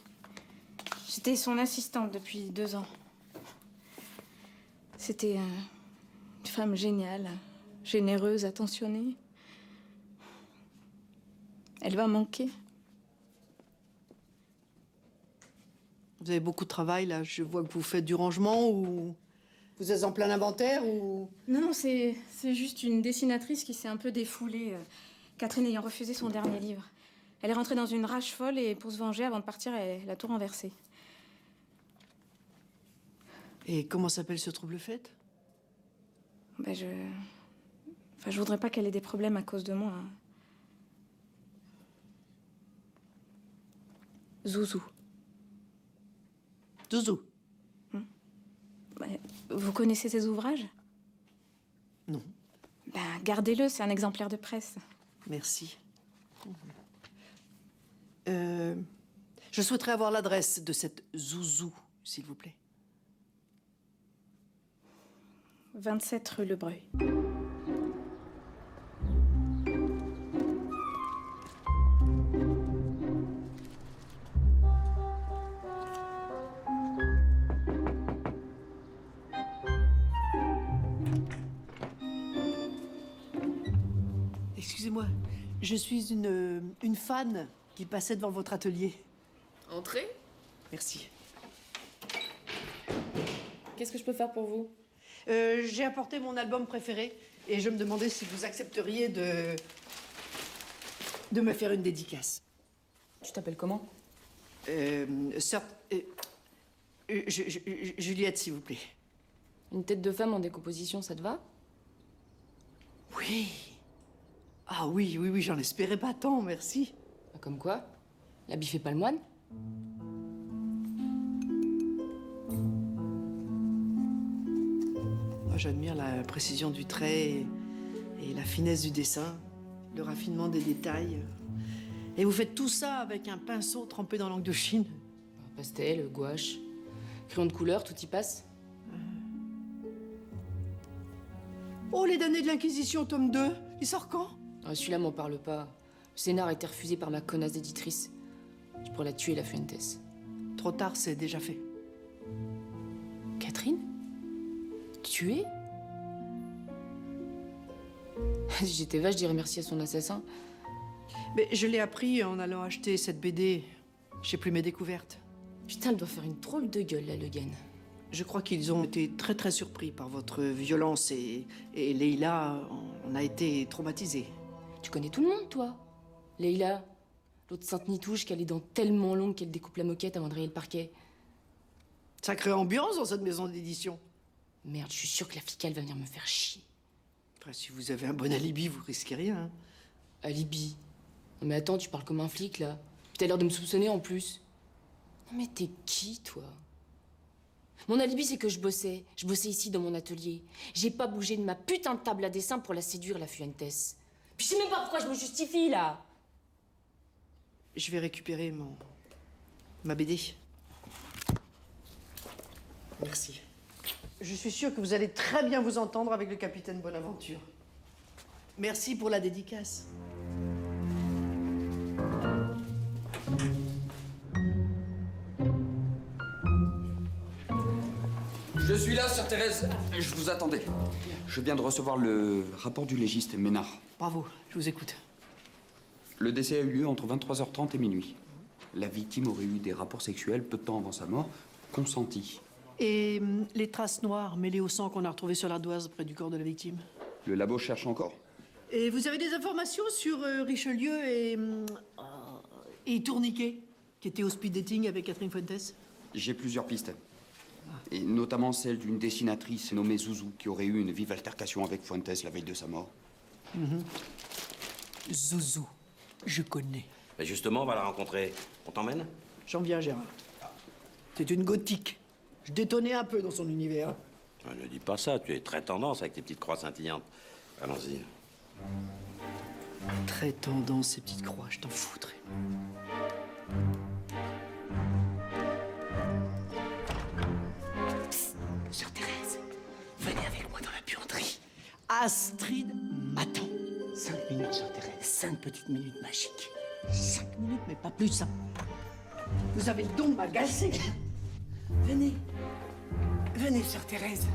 J'étais son assistante depuis 2 ans. C'était une femme géniale, généreuse, attentionnée. Elle va manquer. Vous avez beaucoup de travail, là. Je vois que vous faites du rangement ou... Vous êtes en plein inventaire ou... Non, c'est juste une dessinatrice qui s'est un peu défoulée. Catherine ayant refusé son dernier livre. Elle est rentrée dans une rage folle et pour se venger, avant de partir, elle a tout renversé. Et comment s'appelle ce trouble fait? Ben je voudrais pas qu'elle ait des problèmes à cause de moi. Hein. Zouzou. Zouzou? Ben, vous connaissez ses ouvrages? Non. Ben, gardez-le, c'est un exemplaire de presse. Merci. Je souhaiterais avoir l'adresse de cette Zouzou, s'il vous plaît. 27 rue Lebreuil. Excusez-moi, je suis une fan qui passait devant votre atelier. Entrez. Merci. Qu'est-ce que je peux faire pour vous? J'ai apporté mon album préféré et je me demandais si vous accepteriez de me faire une dédicace. Tu t'appelles comment? Juliette, s'il vous plaît. Une tête de femme en décomposition, ça te va? Oui. Ah oui, j'en espérais pas tant, merci. Comme quoi? L'habit fait pas le moine? J'admire la précision du trait et la finesse du dessin, le raffinement des détails. Et vous faites tout ça avec un pinceau trempé dans l'encre de Chine. Pastel, gouache, crayon de couleur, tout y passe. Oh, les damnés de l'Inquisition, tome 2, il sort quand? Ah, celui-là m'en parle pas. Le scénar a été refusé par ma connasse d'éditrice. Je pourrais la tuer, la Fuentes. Trop tard, c'est déjà fait. Catherine? Tuée? Si j'étais vache, je dirais merci à son assassin. Mais je l'ai appris en allant acheter cette BD chez Plumet Découverte. Putain, elle doit faire une drôle de gueule, la Le Guen. Je crois qu'ils ont été très très surpris par votre violence et Leïla en a été traumatisée. Tu connais tout le monde, toi? Leïla, l'autre sainte nitouche qui a les dents tellement longues qu'elle découpe la moquette avant de rayer le parquet. Sacrée ambiance dans cette maison d'édition. Merde, je suis sûre que la flicale va venir me faire chier. Après, si vous avez un bon alibi, vous risquez rien. Hein. Alibi? Non mais attends, tu parles comme un flic, là. Puis t'as l'air de me soupçonner, en plus. Non mais t'es qui, toi? Mon alibi, c'est que je bossais. Je bossais ici, dans mon atelier. J'ai pas bougé de ma putain de table à dessin pour la séduire, la Fuentes. Puis je sais même pas pourquoi je me justifie, là. Je vais récupérer ma BD. Merci. Je suis sûre que vous allez très bien vous entendre avec le capitaine Bonaventure. Merci pour la dédicace. Je suis là, sœur Thérèse. Je vous attendais. Je viens de recevoir le rapport du légiste Ménard. Bravo, je vous écoute. Le décès a eu lieu entre 23h30 et minuit. La victime aurait eu des rapports sexuels peu de temps avant sa mort, consentis. Et les traces noires mêlées au sang qu'on a retrouvées sur l'ardoise près du corps de la victime? Le labo cherche encore. Et vous avez des informations sur Richelieu et Tourniquet, qui était au speed dating avec Catherine Fuentes? J'ai plusieurs pistes. Et notamment celle d'une dessinatrice nommée Zouzou, qui aurait eu une vive altercation avec Fuentes la veille de sa mort. Zouzou, je connais. Mais justement, on va la rencontrer. On t'emmène? J'en viens, Gérard. C'est une gothique. Je détonnais un peu dans son univers. Ah, ne dis pas ça, tu es très tendance avec tes petites croix scintillantes. Allons-y. Très tendance, ces petites croix, je t'en foutrais. Psst, sœur Thérèse, venez avec moi dans la buanderie. Astrid m'attend. 5 minutes, sœur Thérèse. 5 petites minutes magiques. 5 minutes, mais pas plus. Hein. Vous avez le don de m'agacer. Venez. Venez, sœur Thérèse.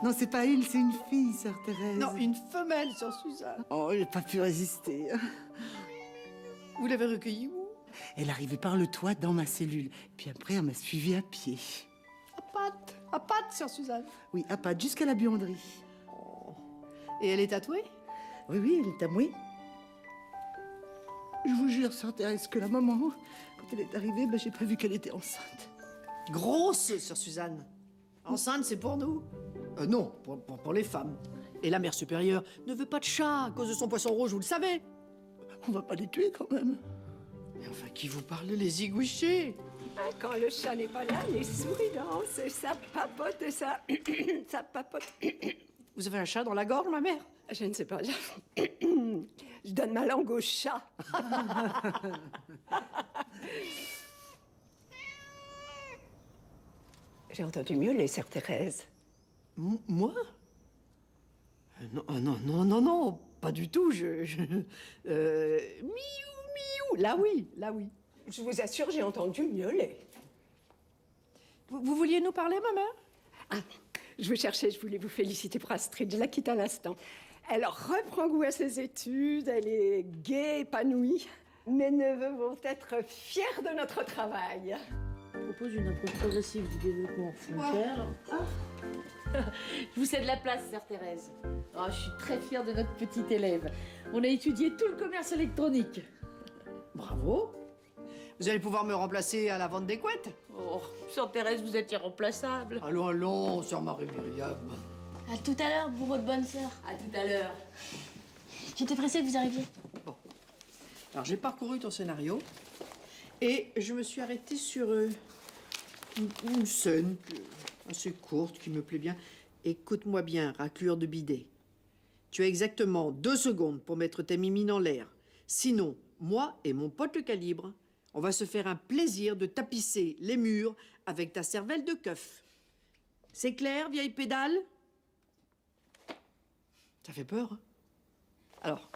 Non, c'est pas une, c'est une fille, sœur Thérèse. Non, une femelle, sœur Suzanne. Oh, j'ai pas pu résister. Vous l'avez recueillie où? Elle arrivait par le toit dans ma cellule. Puis après, elle m'a suivi à pied. À patte, sœur Suzanne. Oui, à patte, jusqu'à la buanderie. Et elle est tatouée? Oui, oui, elle est tamouée. Je vous jure, sœur Thérèse, que la maman, quand elle est arrivée, ben, j'ai pas vu qu'elle était enceinte. Grosse, sœur Suzanne. Enceinte, c'est pour nous. Non, pour les femmes. Et la mère supérieure ne veut pas de chat à cause de son poisson rouge, vous le savez. On va pas les tuer quand même. Mais enfin, qui vous parle de les iguicher? Quand le chat n'est pas là, les souris dansent, et ça papote et ça... ça papote. Vous avez un chat dans la gorge, ma mère? Je ne sais pas. Je donne ma langue au chat. J'ai entendu miauler, sœur Thérèse. Moi? Non, pas du tout. Miou, miou. Là oui. Je vous assure, j'ai entendu miauler. Vous vouliez nous parler, ma mère? Ah, je vous cherchais, je voulais vous féliciter pour Astrid, je la quitte à l'instant. Elle reprend goût à ses études, elle est gaie, épanouie. Mes neveux vont être fiers de notre travail. Je propose une approche progressive du développement frontière. Je vous cède la place, sœur Thérèse. Oh, je suis très fière de notre petite élève. On a étudié tout le commerce électronique. Bravo. Vous allez pouvoir me remplacer à la vente des couettes? Oh, sœur Thérèse, vous êtes irremplaçable. Allons, sœur Marie-Myriam. À tout à l'heure, bourreau de bonne sœur. À tout à l'heure. J'étais pressée que vous arriviez. Bon. Alors, j'ai parcouru ton scénario et je me suis arrêtée sur une scène assez courte qui me plaît bien. écoute-moi bien, raclure de bidet. Tu as exactement 2 secondes pour mettre tes mimines en l'air. Sinon, moi et mon pote le calibre, on va se faire un plaisir de tapisser les murs avec ta cervelle de keuf. C'est clair, vieille pédale? Ça fait peur, hein? Alors,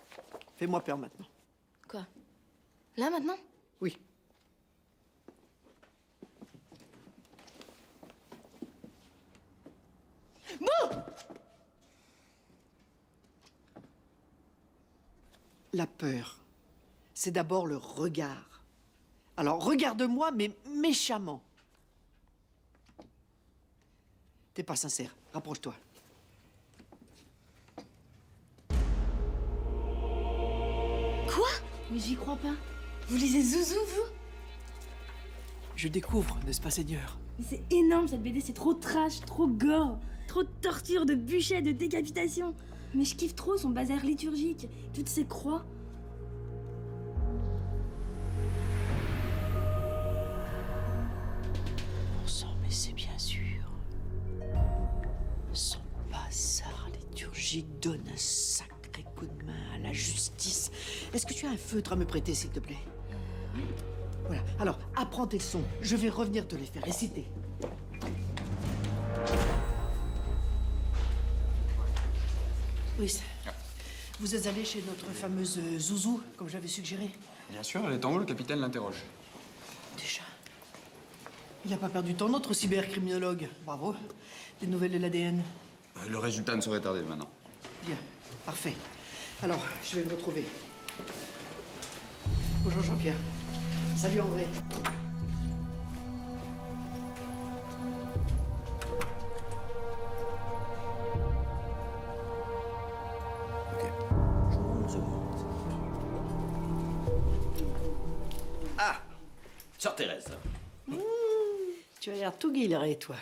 fais-moi peur maintenant. Quoi? Là, maintenant? Oui. Bon! La peur, c'est d'abord le regard. Alors, regarde-moi, mais méchamment. T'es pas sincère. Rapproche-toi. Quoi? Mais j'y crois pas. Vous lisez Zouzou, vous? Je découvre, n'est-ce pas, Seigneur? Mais c'est énorme, cette BD, c'est trop trash, trop gore. Trop de torture, de bûcher, de décapitation. Mais je kiffe trop son bazar liturgique, toutes ces croix. Bon sang, mais c'est bien sûr. Son bazar liturgique donne un sacré coup de main à la justice. Est-ce que tu as un feutre à me prêter, s'il te plaît? Voilà. Alors, apprends tes leçons. Je vais revenir te les faire réciter. Oui, vous êtes allé chez notre fameuse Zouzou, comme j'avais suggéré? Bien sûr, elle est en haut, le capitaine l'interroge. Déjà. Il n'a pas perdu de temps, notre cybercriminologue. Bravo. Des nouvelles de l'ADN? Le résultat ne saurait tarder maintenant. Bien, parfait. Alors, je vais le retrouver. Bonjour Jean-Pierre. Salut André. Ah, sœur Thérèse. Tu as l'air tout guilleret, toi.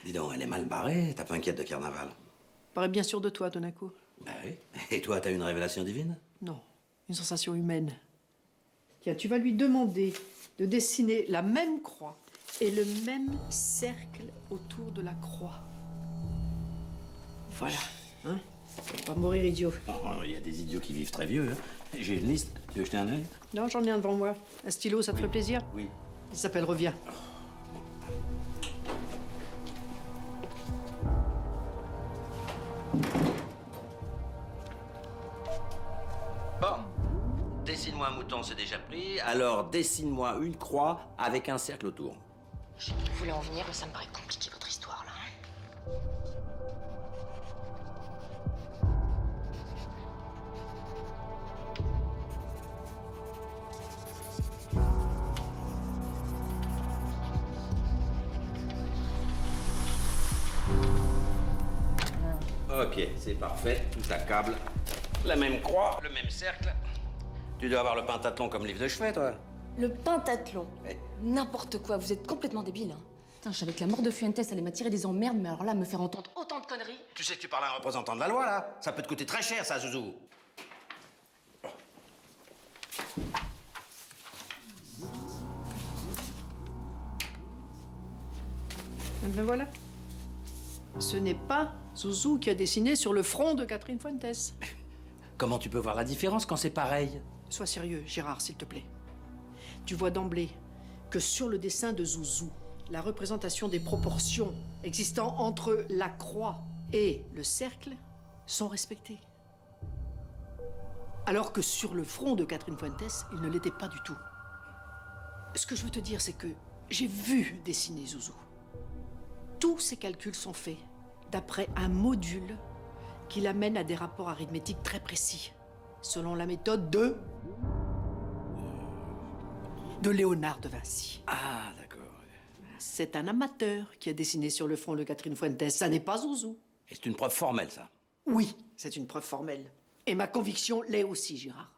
Dis donc, elle est mal barrée, t'as pas inquiète de carnaval? Paraît bien sûr de toi, tout d'un coup. Bah oui. Et toi, t'as une révélation divine? Non, une sensation humaine. Tiens, tu vas lui demander de dessiner la même croix et le même cercle autour de la croix. Voilà, hein? Faut pas mourir idiot. Oh, il y a des idiots qui vivent très vieux. Hein. J'ai une liste. Tu veux jeter un œil? Non, j'en ai un devant moi. Un stylo, ça te ferait plaisir? Oui. Il s'appelle Reviens. Bon. Dessine-moi un mouton, c'est déjà pris. Alors, dessine-moi une croix avec un cercle autour. Je sais où vous voulez en venir, mais ça me paraît compliqué, votre histoire, là. Ok, c'est parfait. Tout accable. La même croix, le même cercle. Tu dois avoir le pentathlon comme livre de chevet, toi. Le pentathlon. N'importe quoi, vous êtes complètement débile. Hein. Putain, je savais que la mort de Fuentes allait m'attirer des emmerdes, mais alors là, me faire entendre autant de conneries. Tu sais que tu parles à un représentant de la loi, là. Ça peut te coûter très cher, ça, Zouzou. Ben voilà. Ce n'est pas Zouzou qui a dessiné sur le front de Catherine Fuentes. Comment tu peux voir la différence quand c'est pareil? Sois sérieux, Gérard, s'il te plaît. Tu vois d'emblée que sur le dessin de Zouzou, la représentation des proportions existant entre la croix et le cercle sont respectées. Alors que sur le front de Catherine Fuentes, il ne l'était pas du tout. Ce que je veux te dire, c'est que j'ai vu dessiner Zouzou. Tous ces calculs sont faits d'après un module qui l'amène à des rapports arithmétiques très précis, selon la méthode de Léonard de Vinci. Ah, d'accord. C'est un amateur qui a dessiné sur le front de Catherine Fuentes, ça n'est pas Zouzou. Et c'est une preuve formelle, ça. Oui, c'est une preuve formelle. Et ma conviction l'est aussi, Gérard.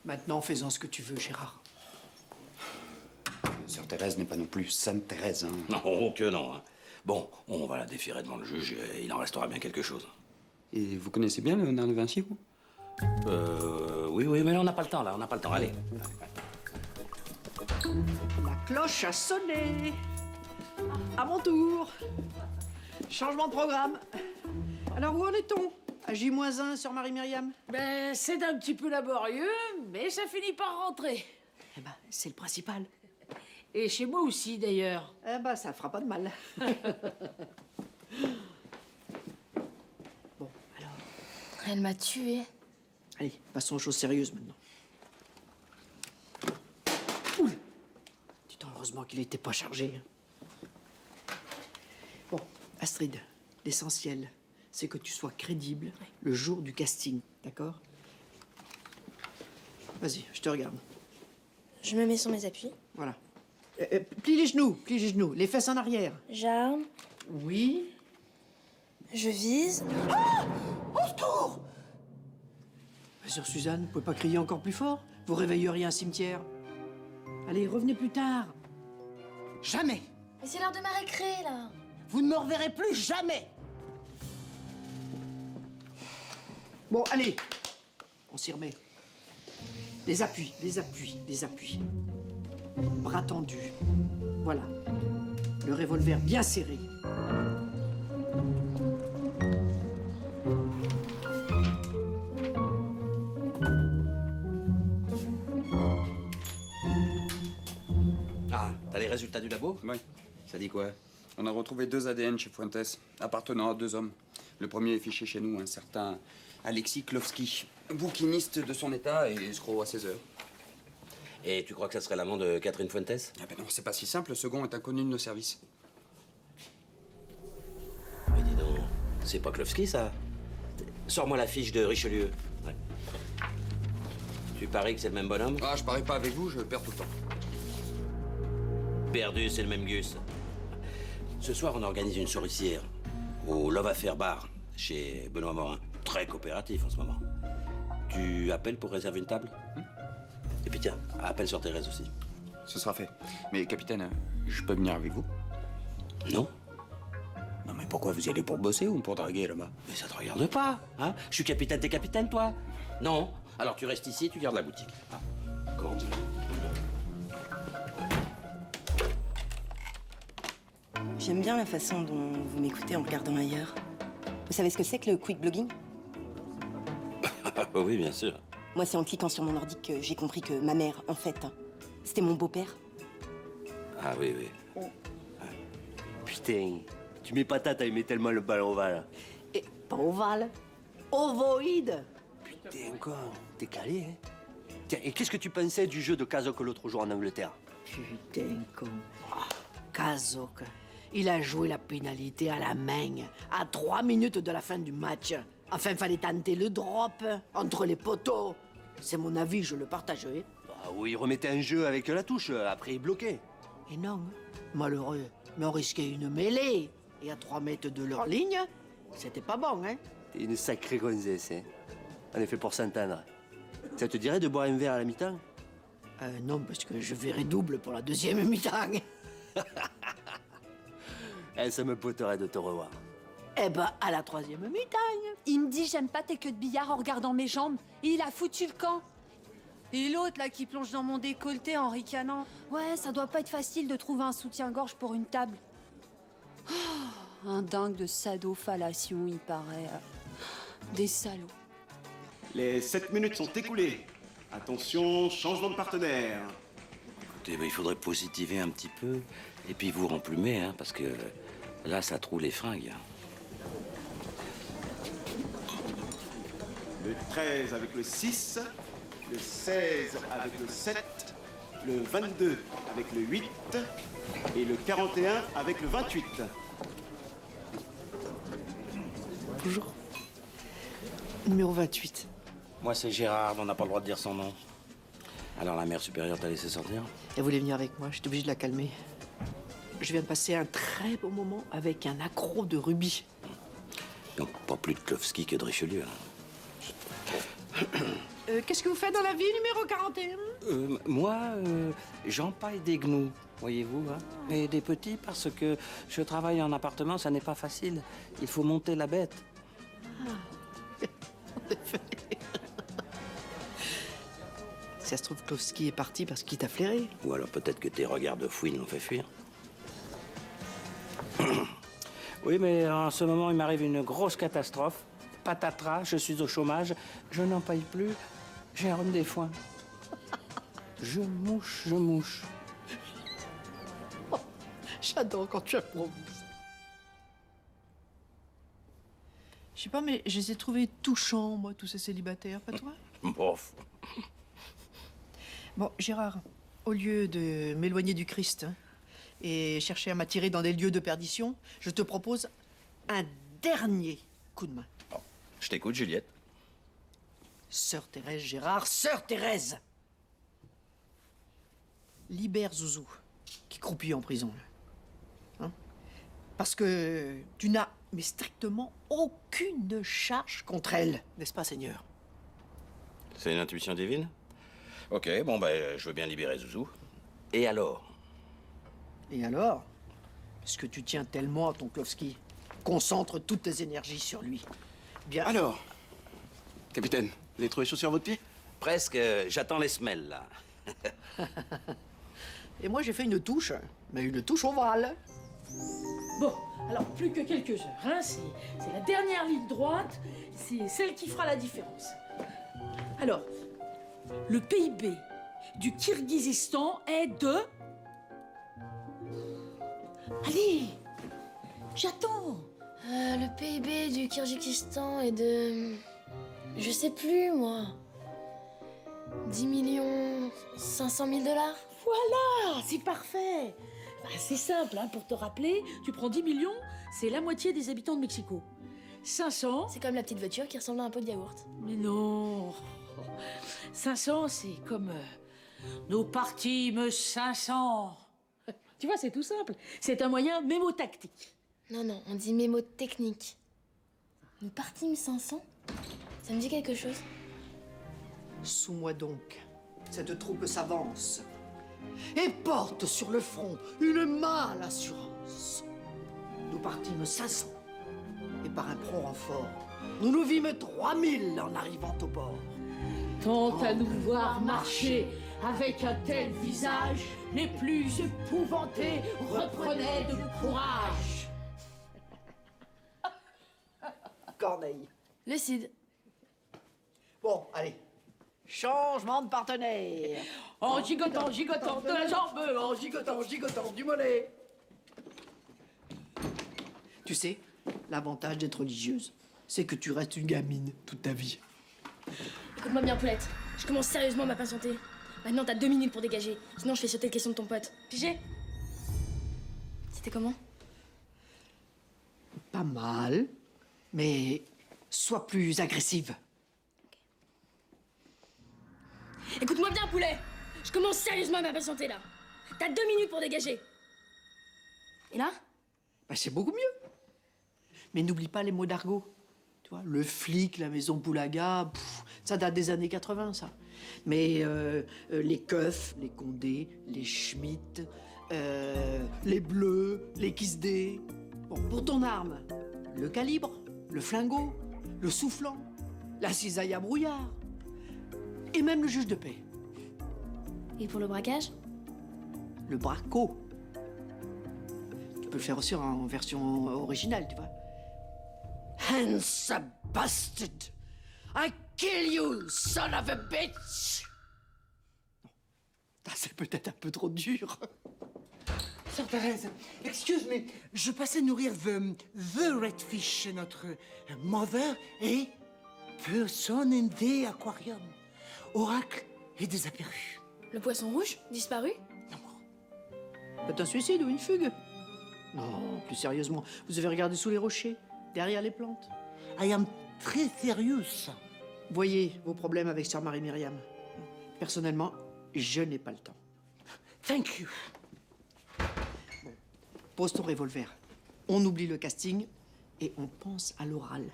Maintenant, fais-en ce que tu veux, Gérard. Sœur Thérèse n'est pas non plus Sainte Thérèse, hein. Non, que non. Hein. Bon, on va la déférer devant le juge, et il en restera bien quelque chose. Et vous connaissez bien Léonard de Vinci, vous? Oui, mais là, on n'a pas le temps, là, on n'a pas le temps. Allez. La cloche a sonné. À mon tour. Changement de programme. Alors, où en est-on? À J-1 sur Marie-Myriam? Ben, c'est un petit peu laborieux, mais ça finit par rentrer. Eh ben, c'est le principal. Et chez moi aussi, d'ailleurs. Eh ben, ça fera pas de mal. Bon, alors... Elle m'a tuée. Allez, passons aux choses sérieuses maintenant. Oula! Dis-donc, heureusement qu'il n'était pas chargé. Bon, Astrid, l'essentiel, c'est que tu sois crédible le jour du casting, d'accord? Vas-y, je te regarde. Je me mets sur mes appuis. Voilà. Plie les genoux, les fesses en arrière. J'arme. Oui. Je vise. Ah! Au secours! Sœur Suzanne, vous pouvez pas crier encore plus fort? Vous réveilleriez un cimetière. Allez, revenez plus tard. Jamais. Mais c'est l'heure de ma récré, là. Vous ne me reverrez plus jamais. Bon, allez. On s'y remet. Les appuis. Bras tendus. Voilà. Le revolver bien serré. Ah, t'as les résultats du labo? Oui. Ça dit quoi? On a retrouvé 2 ADN chez Fuentes, appartenant à 2 hommes. Le premier est fiché chez nous, un certain Alexis Klowski, bouquiniste de son état et escroc à 16 heures. Et tu crois que ça serait l'amant de Catherine Fuentes? Ah ben non, c'est pas si simple, le second est inconnu de nos services. Mais dis donc, c'est pas Klowski, ça? Sors-moi la fiche de Richelieu. Ouais. Tu paries que c'est le même bonhomme? Ah, je parie pas avec vous, je perds tout le temps. Perdu, c'est le même Gus. Ce soir, on organise une souricière au Love Affair Bar, chez Benoît Morin. Très coopératif en ce moment. Tu appelles pour réserver une table? Et puis tiens, appelle sur Thérèse aussi. Ce sera fait. Mais capitaine, je peux venir avec vous? Non. Non mais pourquoi, vous y allez pour bosser ou pour draguer là-bas? Mais ça te regarde pas, hein? Je suis capitaine, t'es capitaine, toi? Non. Alors tu restes ici, tu gardes la boutique. Ah. Comment? J'aime bien la façon dont vous m'écoutez en regardant ailleurs. Vous savez ce que c'est que le quick blogging? Oui, bien sûr. Moi, c'est en cliquant sur mon ordi que j'ai compris que ma mère, en fait, c'était mon beau-père. Ah oui, oui. Putain, tu mets patate à aimer tellement le ballon ovale. Et pas ovale, ovoïde. Putain, quoi, t'es calé, hein? Tiens, et qu'est-ce que tu pensais du jeu de Kazok l'autre jour en Angleterre? Putain, con. Kazok, il a joué la pénalité à la main, à 3 minutes de la fin du match. Enfin, fallait tenter le drop entre les poteaux. C'est mon avis, je le partage. Hein? Ah oui, il remettait un jeu avec la touche, après il bloquait. Et non, malheureux, mais on risquait une mêlée. Et à 3 mètres de leur ligne, c'était pas bon, hein? T'es une sacrée gonzesse, hein? En effet, pour s'entendre. Ça te dirait de boire un verre à la mi-temps? Non, parce que je verrai double pour la deuxième mi-temps. Ça me poterait de te revoir. Eh ben, à la 3e mi-temps. Il me dit j'aime pas tes queues de billard en regardant mes jambes. Et il a foutu le camp. Et l'autre là qui plonge dans mon décolleté en ricanant. Ouais, ça doit pas être facile de trouver un soutien-gorge pour une table. Oh, un dingue de sadophalation, il paraît. Des salauds. Les 7 minutes sont écoulées. Attention, changement de partenaire. Écoutez, il faudrait positiver un petit peu. Et puis vous remplumer, hein, parce que là, ça trouve les fringues. Le 13 avec le 6, le 16 avec le 7, le 22 avec le 8 et le 41 avec le 28. Bonjour. Numéro 28. Moi, c'est Gérard, on n'a pas le droit de dire son nom. Alors, la mère supérieure t'a laissé sortir? Elle voulait venir avec moi, j'étais obligée de la calmer. Je viens de passer un très bon moment avec un accro de rugby. Donc, pas plus de Klowski que de Richelieu. Qu'est-ce que vous faites dans la vie, numéro 41? Moi, j'empaille des gnous, voyez-vous. Hein, et des petits, parce que je travaille en appartement, ça n'est pas facile. Il faut monter la bête. Ça se trouve, Klowski est parti parce qu'il t'a flairé. Ou alors peut-être que tes regards de fouine l'ont fait fuir. Oui, mais en ce moment, il m'arrive une grosse catastrophe. Patatras, je suis au chômage, je n'en paye plus, j'ai un rhume des foins. Je mouche, je mouche. J'adore quand tu improvises. Je sais pas, mais je les ai trouvés touchants, moi, tous ces célibataires, pas toi? Bof. Bon, Gérard, au lieu de m'éloigner du Christ et chercher à m'attirer dans des lieux de perdition, je te propose un dernier coup de main. Je t'écoute, Juliette. Sœur Thérèse, Gérard, Sœur Thérèse! Libère Zouzou, qui croupit en prison. Hein? Parce que tu n'as mais strictement aucune charge contre elle, n'est-ce pas, Seigneur? C'est une intuition divine? Ok, bon, ben, je veux bien libérer Zouzou. Et alors? Et alors? Puisque tu tiens tellement à ton Klowski, concentre toutes tes énergies sur lui. Bien. Alors, capitaine, vous avez trouvé chaussures à votre pied? Presque, j'attends les semelles, là. Et moi, j'ai fait une touche, mais une touche ovale. Bon, alors plus que quelques heures, hein, c'est la dernière ligne droite, c'est celle qui fera la différence. Alors, le PIB du Kirghizistan est de... Allez, j'attends. Le PIB du Kirghizistan est de... Je sais plus, moi. 10 500 000 $. Voilà, c'est parfait. Bah, c'est simple, hein, pour te rappeler, tu prends 10 millions, c'est la moitié des habitants de Mexico. 500... C'est comme la petite voiture qui ressemble à un pot de yaourt. Mais non. 500, c'est comme... nos partimes 500. Tu vois, c'est tout simple. C'est un moyen mémotactique. Non, non, on dit mémotechnique. Nous partîmes 500? Ça me dit quelque chose. Sous-moi donc. Cette troupe s'avance et porte sur le front une mâle assurance. Nous partîmes 500 et par un prompt renfort, nous nous vîmes 3000 en arrivant au port. Tant à nous voir marcher avec un tel visage, les plus épouvantés reprenaient de courage. Corneille. Le Cid. Bon, allez. Changement de partenaire. En gigotant, gigotant de la jambe, en gigotant, gigotant du mollet. Tu sais, l'avantage d'être religieuse, c'est que tu restes une gamine toute ta vie. Écoute-moi bien, Poulette. Je commence sérieusement à m'impatienter. Maintenant, t'as 2 minutes pour dégager. Sinon, je fais sauter le question de ton pote. Pigé? C'était comment? Pas mal, mais sois plus agressive. Écoute-moi bien, poulet. Je commence sérieusement à m'impatienter, là. T'as 2 minutes pour dégager. Et là? Bah, c'est beaucoup mieux. Mais n'oublie pas les mots d'argot. Tu vois, le flic, la maison Boulaga, ça date des années 80, ça. Mais les keufs, les Condé, les Schmitt, les Bleus, les Kisdé. Bon, pour ton arme, le calibre, le flingot, le soufflant, la cisaille à brouillard. Et même le juge de paix. Et pour le braquage? Le braco. Tu peux le faire aussi en version originale, tu vois. Handsome bastard! I kill you, son of a bitch! Non, c'est peut-être un peu trop dur. Sœur Thérèse, excuse me, je passais nourrir the redfish, notre mother, et personne in the aquarium. Oracle est désapparu. Le poisson rouge? Disparu? C'est un suicide ou une fugue? Non, plus sérieusement, vous avez regardé sous les rochers, derrière les plantes. I am très sérieux. Voyez vos problèmes avec Sœur Marie-Myriam. Personnellement, je n'ai pas le temps. Thank you. Bon, pose ton revolver. On oublie le casting et on pense à l'oral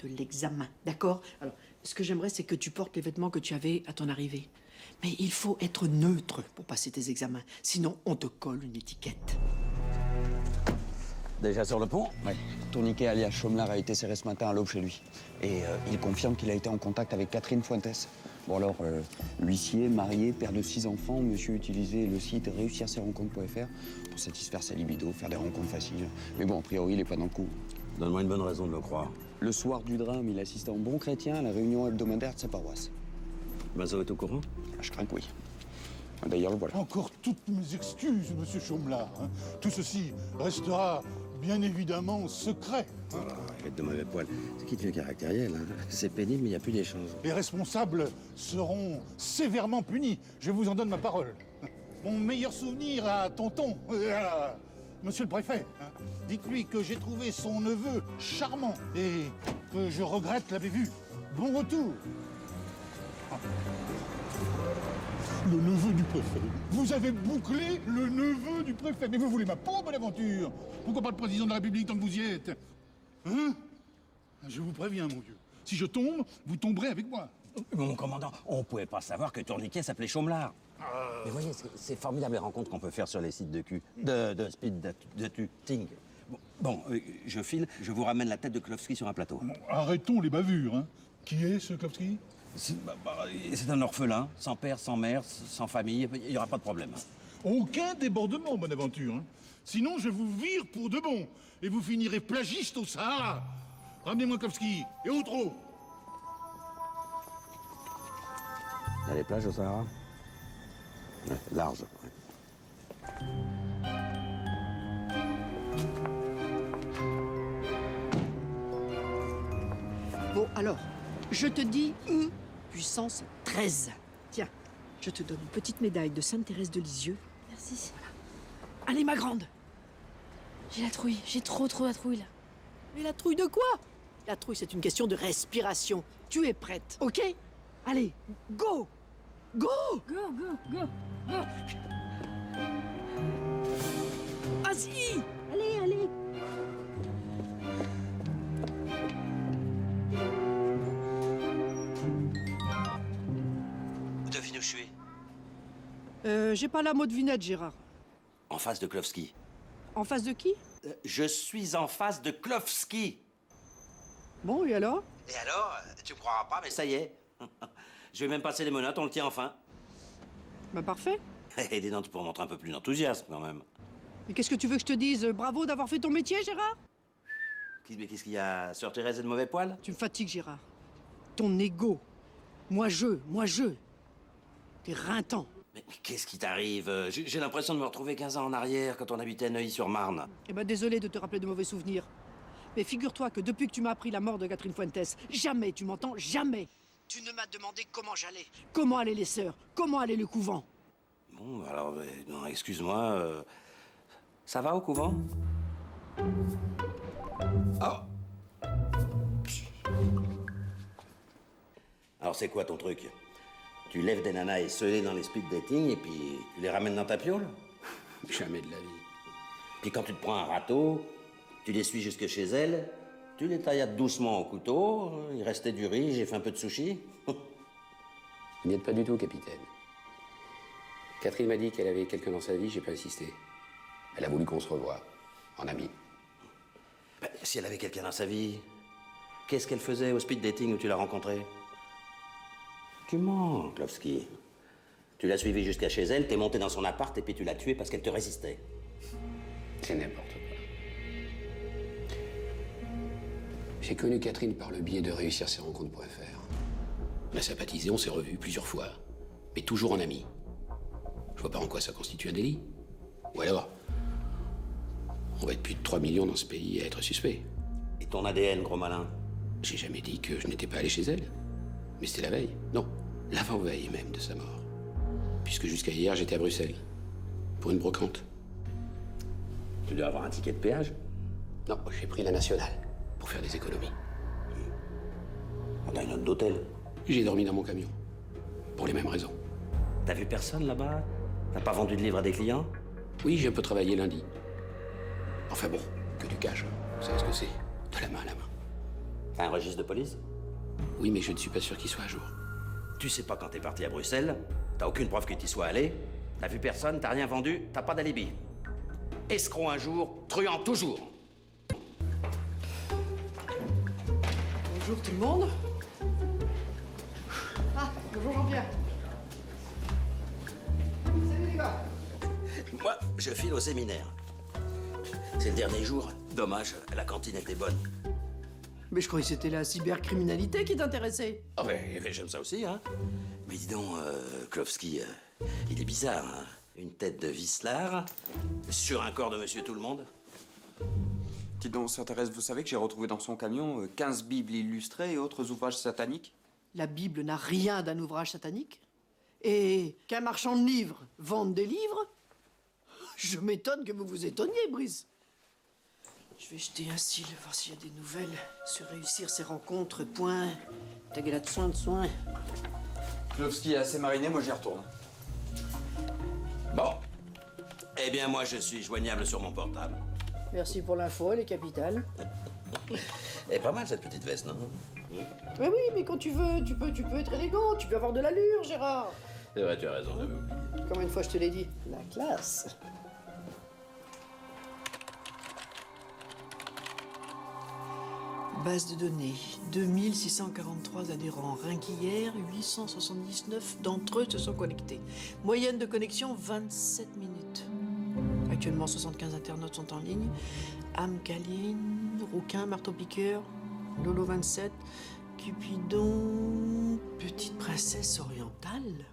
de l'examen, d'accord? Alors, ce que j'aimerais, c'est que tu portes les vêtements que tu avais à ton arrivée. Mais il faut être neutre pour passer tes examens. Sinon, on te colle une étiquette. Déjà sur le pont? Ouais. Tourniquet alias Chaumelard a été serré ce matin à l'aube chez lui. Et il confirme qu'il a été en contact avec Catherine Fuentes. Bon alors, huissier, marié, père de 6 enfants, monsieur utilisait le site réussircesrencontres.fr pour satisfaire sa libido, faire des rencontres faciles. Mais bon, a priori, il est pas dans le coup. Donne-moi une bonne raison de le croire. Le soir du drame, il assistait en bon chrétien à la réunion hebdomadaire de sa paroisse. Mazo est au courant? Je crains que oui. D'ailleurs, le voilà. Encore toutes mes excuses, monsieur Chaumelard. Hein. Tout ceci restera bien évidemment secret. Voilà, arrête de mauvais poil. C'est qui devient caractériel, hein. C'est pénible, mais il n'y a plus d'échange. Les responsables seront sévèrement punis. Je vous en donne ma parole. Mon meilleur souvenir à tonton, monsieur le préfet. Hein. Dites-lui que j'ai trouvé son neveu charmant et que je regrette l'avoir vu. Bon retour. Le neveu du préfet. Vous avez bouclé le neveu du préfet. Mais vous voulez ma peau, Bonaventure? Pourquoi pas le président de la République tant que vous y êtes? Hein? Je vous préviens, mon vieux. Si je tombe, vous tomberez avec moi. Mon commandant, on pouvait pas savoir que Tourniquet s'appelait Chaumelard. Mais voyez, c'est formidable les rencontres qu'on peut faire sur les sites de cul, de speed dating. Bon, je file, je vous ramène la tête de Klofsky sur un plateau. Bon, arrêtons les bavures, hein. Qui est ce Klofsky? C'est un orphelin, sans père, sans mère, sans famille, il n'y aura pas de problème. Aucun débordement, Bonaventure. Hein. Sinon, je vous vire pour de bon. Et vous finirez plagiste au Sahara. Ramenez-moi Klofsky et autre eau. Il y a les plages au Sahara? Ouais, large. Ouais. Bon, alors, je te dis puissance 13. Tiens, je te donne une petite médaille de Sainte-Thérèse de Lisieux. Merci. Voilà. Allez, ma grande. J'ai la trouille, j'ai trop la trouille là. Mais la trouille de quoi? La trouille, c'est une question de respiration. Tu es prête, ok? Allez, go! Go! Go, go, go, go! Vas-y! Allez, allez! Vous devinez où je suis? J'ai pas la mot de vinette, Gérard. En face de Klofsky. En face de qui? Je suis en face de Klofsky. Bon, et alors? Et alors, tu me croiras pas, mais ça y est. Je vais même passer les menottes, on le tient enfin. Bah parfait. Et des dents pour montrer un peu plus d'enthousiasme, quand même. Mais qu'est-ce que tu veux que je te dise? Bravo d'avoir fait ton métier, Gérard? Mais qu'est-ce qu'il y a? Sœur Thérèse est de mauvais poil? Tu me fatigues, Gérard. Ton ego. Moi je. T'es rintant. Mais qu'est-ce qui t'arrive? J'ai l'impression de me retrouver 15 ans en arrière, quand on habitait à Neuilly-sur-Marne. Eh ben, désolé de te rappeler de mauvais souvenirs. Mais figure-toi que depuis que tu m'as appris la mort de Catherine Fuentes, jamais, tu m'entends, jamais, tu ne m'as demandé comment j'allais, comment allaient les sœurs, comment allait le couvent. Bon, alors, non, excuse-moi, ça va au couvent? Oh! Alors, c'est quoi ton truc? Tu lèves des nanas esselées dans les speed dating et puis tu les ramènes dans ta piole? Jamais de la vie. Puis quand tu te prends un râteau, tu les suis jusque chez elles, tu les tailles doucement au couteau, il restait du riz, j'ai fait un peu de sushi. Vous n'y êtes pas du tout, capitaine. Catherine m'a dit qu'elle avait quelqu'un dans sa vie, j'ai pas insisté. Elle a voulu qu'on se revoie, en amis. Ben, si elle avait quelqu'un dans sa vie, qu'est-ce qu'elle faisait au speed dating où tu l'as rencontrée? Tu mens, Klofsky. Tu l'as suivie jusqu'à chez elle, t'es monté dans son appart et puis tu l'as tuée parce qu'elle te résistait. C'est n'importe quoi. J'ai connu Catherine par le biais de réussircesrencontres.fr. On a sympathisé, on s'est revus plusieurs fois, mais toujours en amis. Je vois pas en quoi ça constitue un délit. Ou alors, on va être plus de 3 millions dans ce pays à être suspects. Et ton ADN, gros malin? J'ai jamais dit que je n'étais pas allé chez elle. Mais c'était la veille. Non, l'avant-veille même de sa mort. Puisque jusqu'à hier, j'étais à Bruxelles. Pour une brocante. Tu dois avoir un ticket de péage? Non, j'ai pris la nationale. Pour faire des économies. T'as une note d'hôtel? J'ai dormi dans mon camion. Pour les mêmes raisons. T'as vu personne là-bas? T'as pas vendu de livres à des clients? Oui, j'ai un peu travaillé lundi. Enfin bon, que du cash. Vous savez ce que c'est? De la main à la main. T'as un registre de police? Oui, mais je ne suis pas sûr qu'il soit à jour. Tu sais pas quand t'es parti à Bruxelles, t'as aucune preuve que t'y sois allé, t'as vu personne, t'as rien vendu, t'as pas d'alibi. Escroc un jour, truand toujours. Bonjour tout le monde. Ah, bonjour Jean-Pierre. Salut les gars. Moi, je file au séminaire. C'est le dernier jour. Dommage, la cantine était bonne. Mais je croyais que c'était la cybercriminalité qui t'intéressait. Ah ouais, j'aime ça aussi, hein. Mais dis donc, Klofsky, il est bizarre, hein. Une tête de vicelard sur un corps de Monsieur Tout-le-Monde. Dites donc, Sœur Thérèse, vous savez que j'ai retrouvé dans son camion 15 Bibles illustrées et autres ouvrages sataniques? La Bible n'a rien d'un ouvrage satanique. Et qu'un marchand de livres vende des livres, je m'étonne que vous vous étonniez, Brice. Je vais jeter un cil, voir s'il y a des nouvelles sur réussir ces rencontres. Point. Tagala de soin. Klofsky est assez mariné, moi j'y retourne. Bon. Eh bien, moi, je suis joignable sur mon portable. Merci pour l'info, elle est capitale. Elle est pas mal, cette petite veste, non? Mais oui, mais quand tu veux, tu peux être élégant, tu peux avoir de l'allure, Gérard. C'est vrai, tu as raison, j'avais oublié. Combien de fois je te l'ai dit? La classe. Base de données, 2643 adhérents. Rien qu'hier, 879 d'entre eux se sont connectés. Moyenne de connexion, 27 minutes. Actuellement, 75 internautes sont en ligne. Amcaline, Rouquin, Marteau-Piqueur, Lolo 27, Cupidon, Petite Princesse Orientale.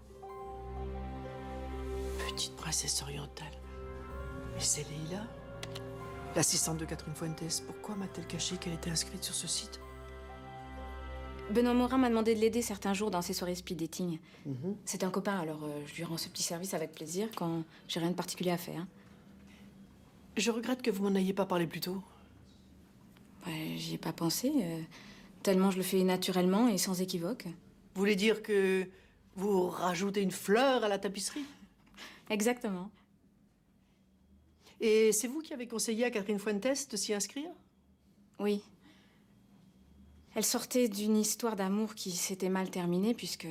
Petite Princesse Orientale. Mais c'est Leïla, l'assistante de Catherine Fuentes. Pourquoi m'a-t-elle caché qu'elle était inscrite sur ce site? Benoît Morin m'a demandé de l'aider certains jours dans ses soirées speed dating. C'est un copain, alors je lui rends ce petit service avec plaisir quand j'ai rien de particulier à faire. Je regrette que vous m'en ayez pas parlé plus tôt. Ouais, j'y ai pas pensé, tellement je le fais naturellement et sans équivoque. Vous voulez dire que vous rajoutez une fleur à la tapisserie? Exactement. Et c'est vous qui avez conseillé à Catherine Fuentes de s'y inscrire? Oui. Elle sortait d'une histoire d'amour qui s'était mal terminée puisque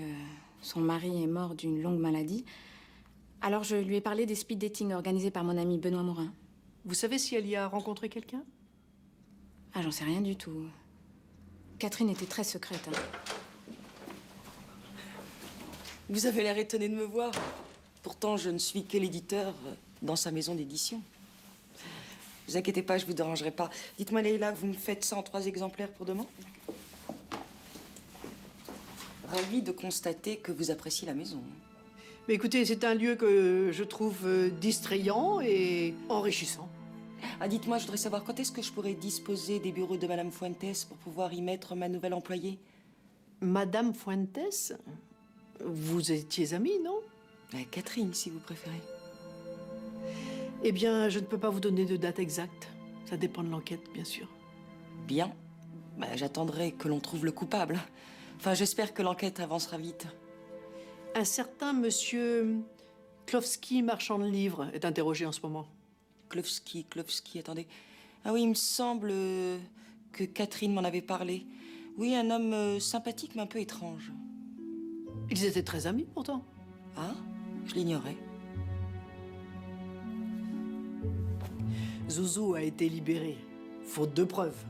son mari est mort d'une longue maladie. Alors je lui ai parlé des speed dating organisés par mon ami Benoît Morin. Vous savez si elle y a rencontré quelqu'un? Ah, j'en sais rien du tout. Catherine était très secrète. Vous avez l'air étonné de me voir. Pourtant, je ne suis que l'éditeur dans sa maison d'édition. Ne vous inquiétez pas, je vous dérangerai pas. Dites-moi, Leïla, vous me faites ça en 3 exemplaires pour demain? Ravi de constater que vous appréciez la maison. Mais écoutez, c'est un lieu que je trouve distrayant et enrichissant. Ah, dites-moi, je voudrais savoir quand est-ce que je pourrais disposer des bureaux de Madame Fuentes pour pouvoir y mettre ma nouvelle employée? Madame Fuentes? Vous étiez amie, non? Catherine, si vous préférez. Eh bien, je ne peux pas vous donner de date exacte. Ça dépend de l'enquête, bien sûr. Bien. J'attendrai que l'on trouve le coupable. Enfin, j'espère que l'enquête avancera vite. Un certain monsieur Klofsky, marchand de livres, est interrogé en ce moment. Klofsky, attendez. Ah oui, il me semble que Catherine m'en avait parlé. Oui, un homme sympathique mais un peu étrange. Ils étaient très amis, pourtant. Ah, je l'ignorais. Zouzou a été libéré, faute de preuves.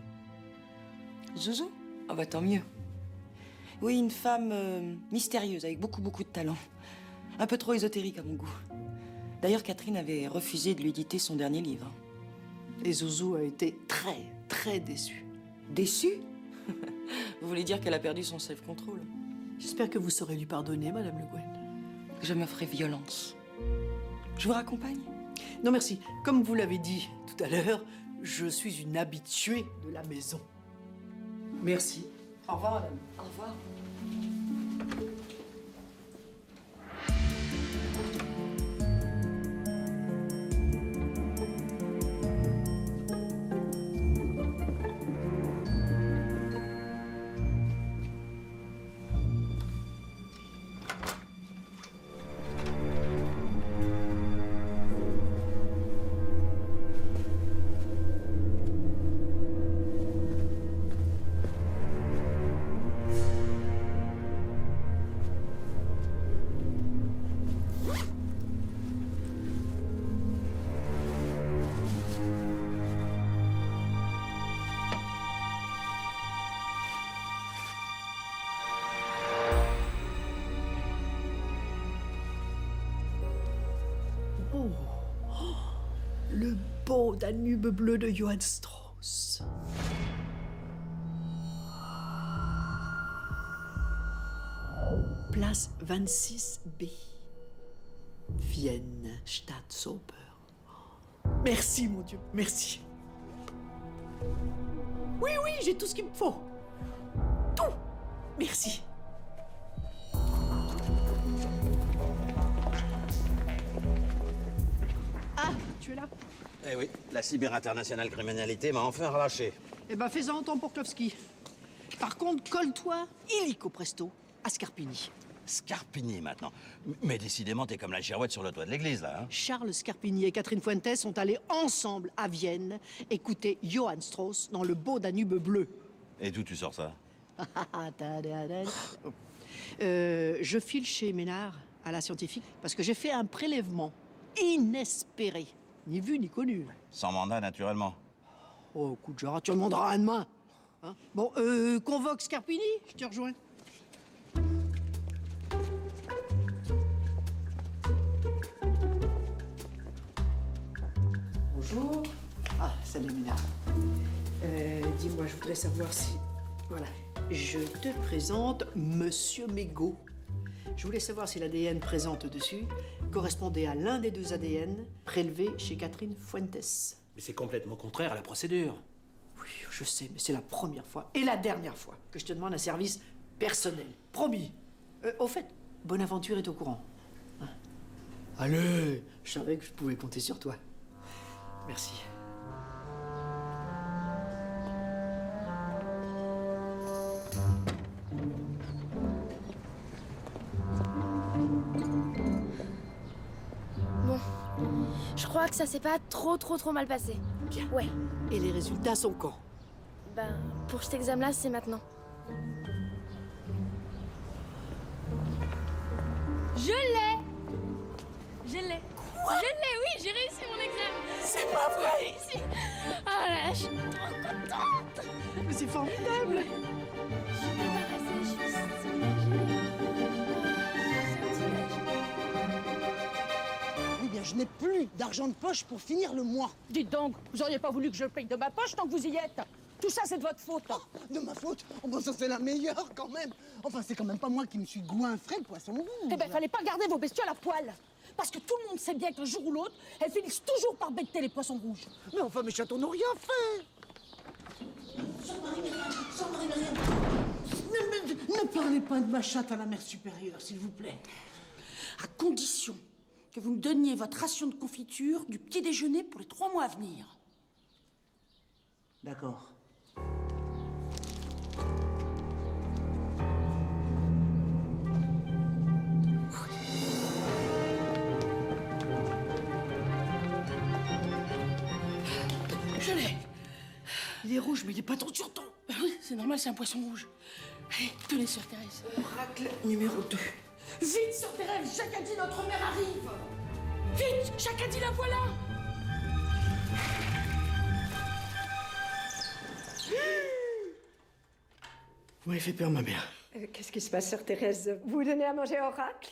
Zouzou? Ah bah tant mieux. Oui, une femme mystérieuse, avec beaucoup de talent. Un peu trop ésotérique à mon goût. D'ailleurs, Catherine avait refusé de lui éditer son dernier livre. Et Zouzou a été très déçu. Déçu? Vous voulez dire qu'elle a perdu son self-control? J'espère que vous saurez lui pardonner, Madame Le Guen. Je me ferai violence. Je vous raccompagne? Non, merci. Comme vous l'avez dit tout à l'heure, je suis une habituée de la maison. Merci. Au revoir, madame. Au revoir. beau Danube bleu de Johann Strauss. Place 26B. Vienne, Staatsoper. Merci, mon Dieu, merci. Oui, oui, j'ai tout ce qu'il me faut. Tout. Merci. Ah, tu es là? Eh oui, la cyberinternationale criminalité m'a enfin relâché. Eh ben, fais-en autant pour Klofski. Par contre, colle-toi illico presto à Scarpini. Scarpini, maintenant. Mais décidément, t'es comme la girouette sur le toit de l'église, là. Hein. Charles Scarpini et Catherine Fuentes sont allés ensemble à Vienne écouter Johann Strauss dans le beau Danube bleu. Et d'où tu sors ça? Je file chez Ménard à la scientifique parce que j'ai fait un prélèvement inespéré. Ni vu ni connu. Sans mandat, naturellement. Oh, coup de genre, tu demanderas à demain. Hein? Bon, convoque Scarpini, je te rejoins. Bonjour. Ah, salut Ménard. Dis-moi, je voudrais savoir si... Voilà. Je te présente Monsieur Mégot. Je voulais savoir si l'ADN présente dessus correspondait à l'un des deux ADN prélevés chez Catherine Fuentes. Mais c'est complètement contraire à la procédure. Oui, je sais, mais c'est la première fois et la dernière fois que je te demande un service personnel. Promis. Au fait, Bonaventure est au courant. Hein? Allez, je savais que je pouvais compter sur toi. Merci. Bon, je crois que ça s'est pas trop mal passé. Bien. Ouais. Et les résultats sont quand? Ben, pour cet examen-là, c'est maintenant. Je l'ai! Je l'ai. Quoi? Je l'ai, oui, j'ai réussi mon examen. C'est pas vrai! J'ai réussi. Ah là, je suis trop contente. Mais c'est formidable! Je suis débarrassée, je suis soulagée. Eh bien, je n'ai plus d'argent de poche pour finir le mois. Dites donc, vous auriez pas voulu que je paye de ma poche tant que vous y êtes? Tout ça, c'est de votre faute. Oh, de ma faute? Oh, bon, ça, c'est la meilleure, quand même. Enfin, c'est quand même pas moi qui me suis goinfré le poisson rouge. Eh ben, fallait pas garder vos bestioles à poil. Parce que tout le monde sait bien qu'un jour ou l'autre, elles finissent toujours par becter les poissons rouges. Mais enfin, mes chatons n'ont rien fait. Ne parlez pas de ma chatte à la mère supérieure, s'il vous plaît. À condition que vous me donniez votre ration de confiture du petit déjeuner pour les 3 mois à venir. D'accord. Je l'ai. Il est rouge, mais il est pas trop sur ton. Ben oui, c'est normal, c'est un poisson rouge. Allez, tenez, sœur Thérèse. Oracle numéro 2. Vite, sœur Thérèse, Jacadi, notre mère arrive. Vite, Jacadi, la voilà. Vous m'avez fait peur, ma mère. Qu'est-ce qui se passe, sœur Thérèse? Vous donnez à manger à Oracle?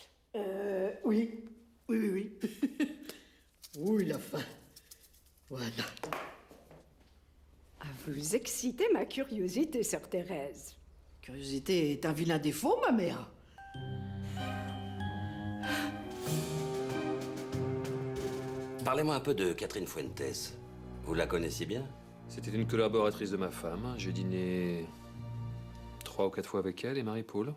Oui. Oui. Oui, la faim. Voilà. Ah, vous excitez ma curiosité, sœur Thérèse. Curiosité est un vilain défaut, ma mère. Parlez-moi un peu de Catherine Fuentes. Vous la connaissiez bien? C'était une collaboratrice de ma femme. J'ai dîné 3 ou 4 fois avec elle et Marie-Paul.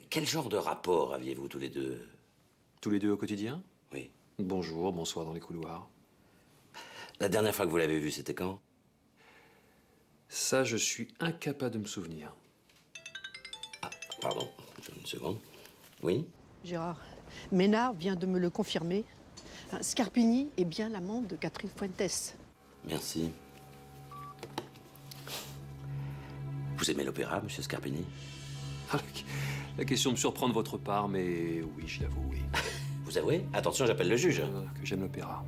Quel genre de rapport aviez-vous tous les deux? Tous les deux au quotidien? Oui. Bonjour, bonsoir dans les couloirs. La dernière fois que vous l'avez vue, c'était quand? Ça, je suis incapable de me souvenir. Ah, pardon, une seconde. Oui? Gérard, Ménard vient de me le confirmer. Scarpini est bien l'amant de Catherine Fuentes. Merci. Vous aimez l'opéra, monsieur Scarpini? Ah, la question me surprend de votre part, mais oui, je l'avoue, oui. Vous avouez? Attention, j'appelle le juge. Que j'aime l'opéra.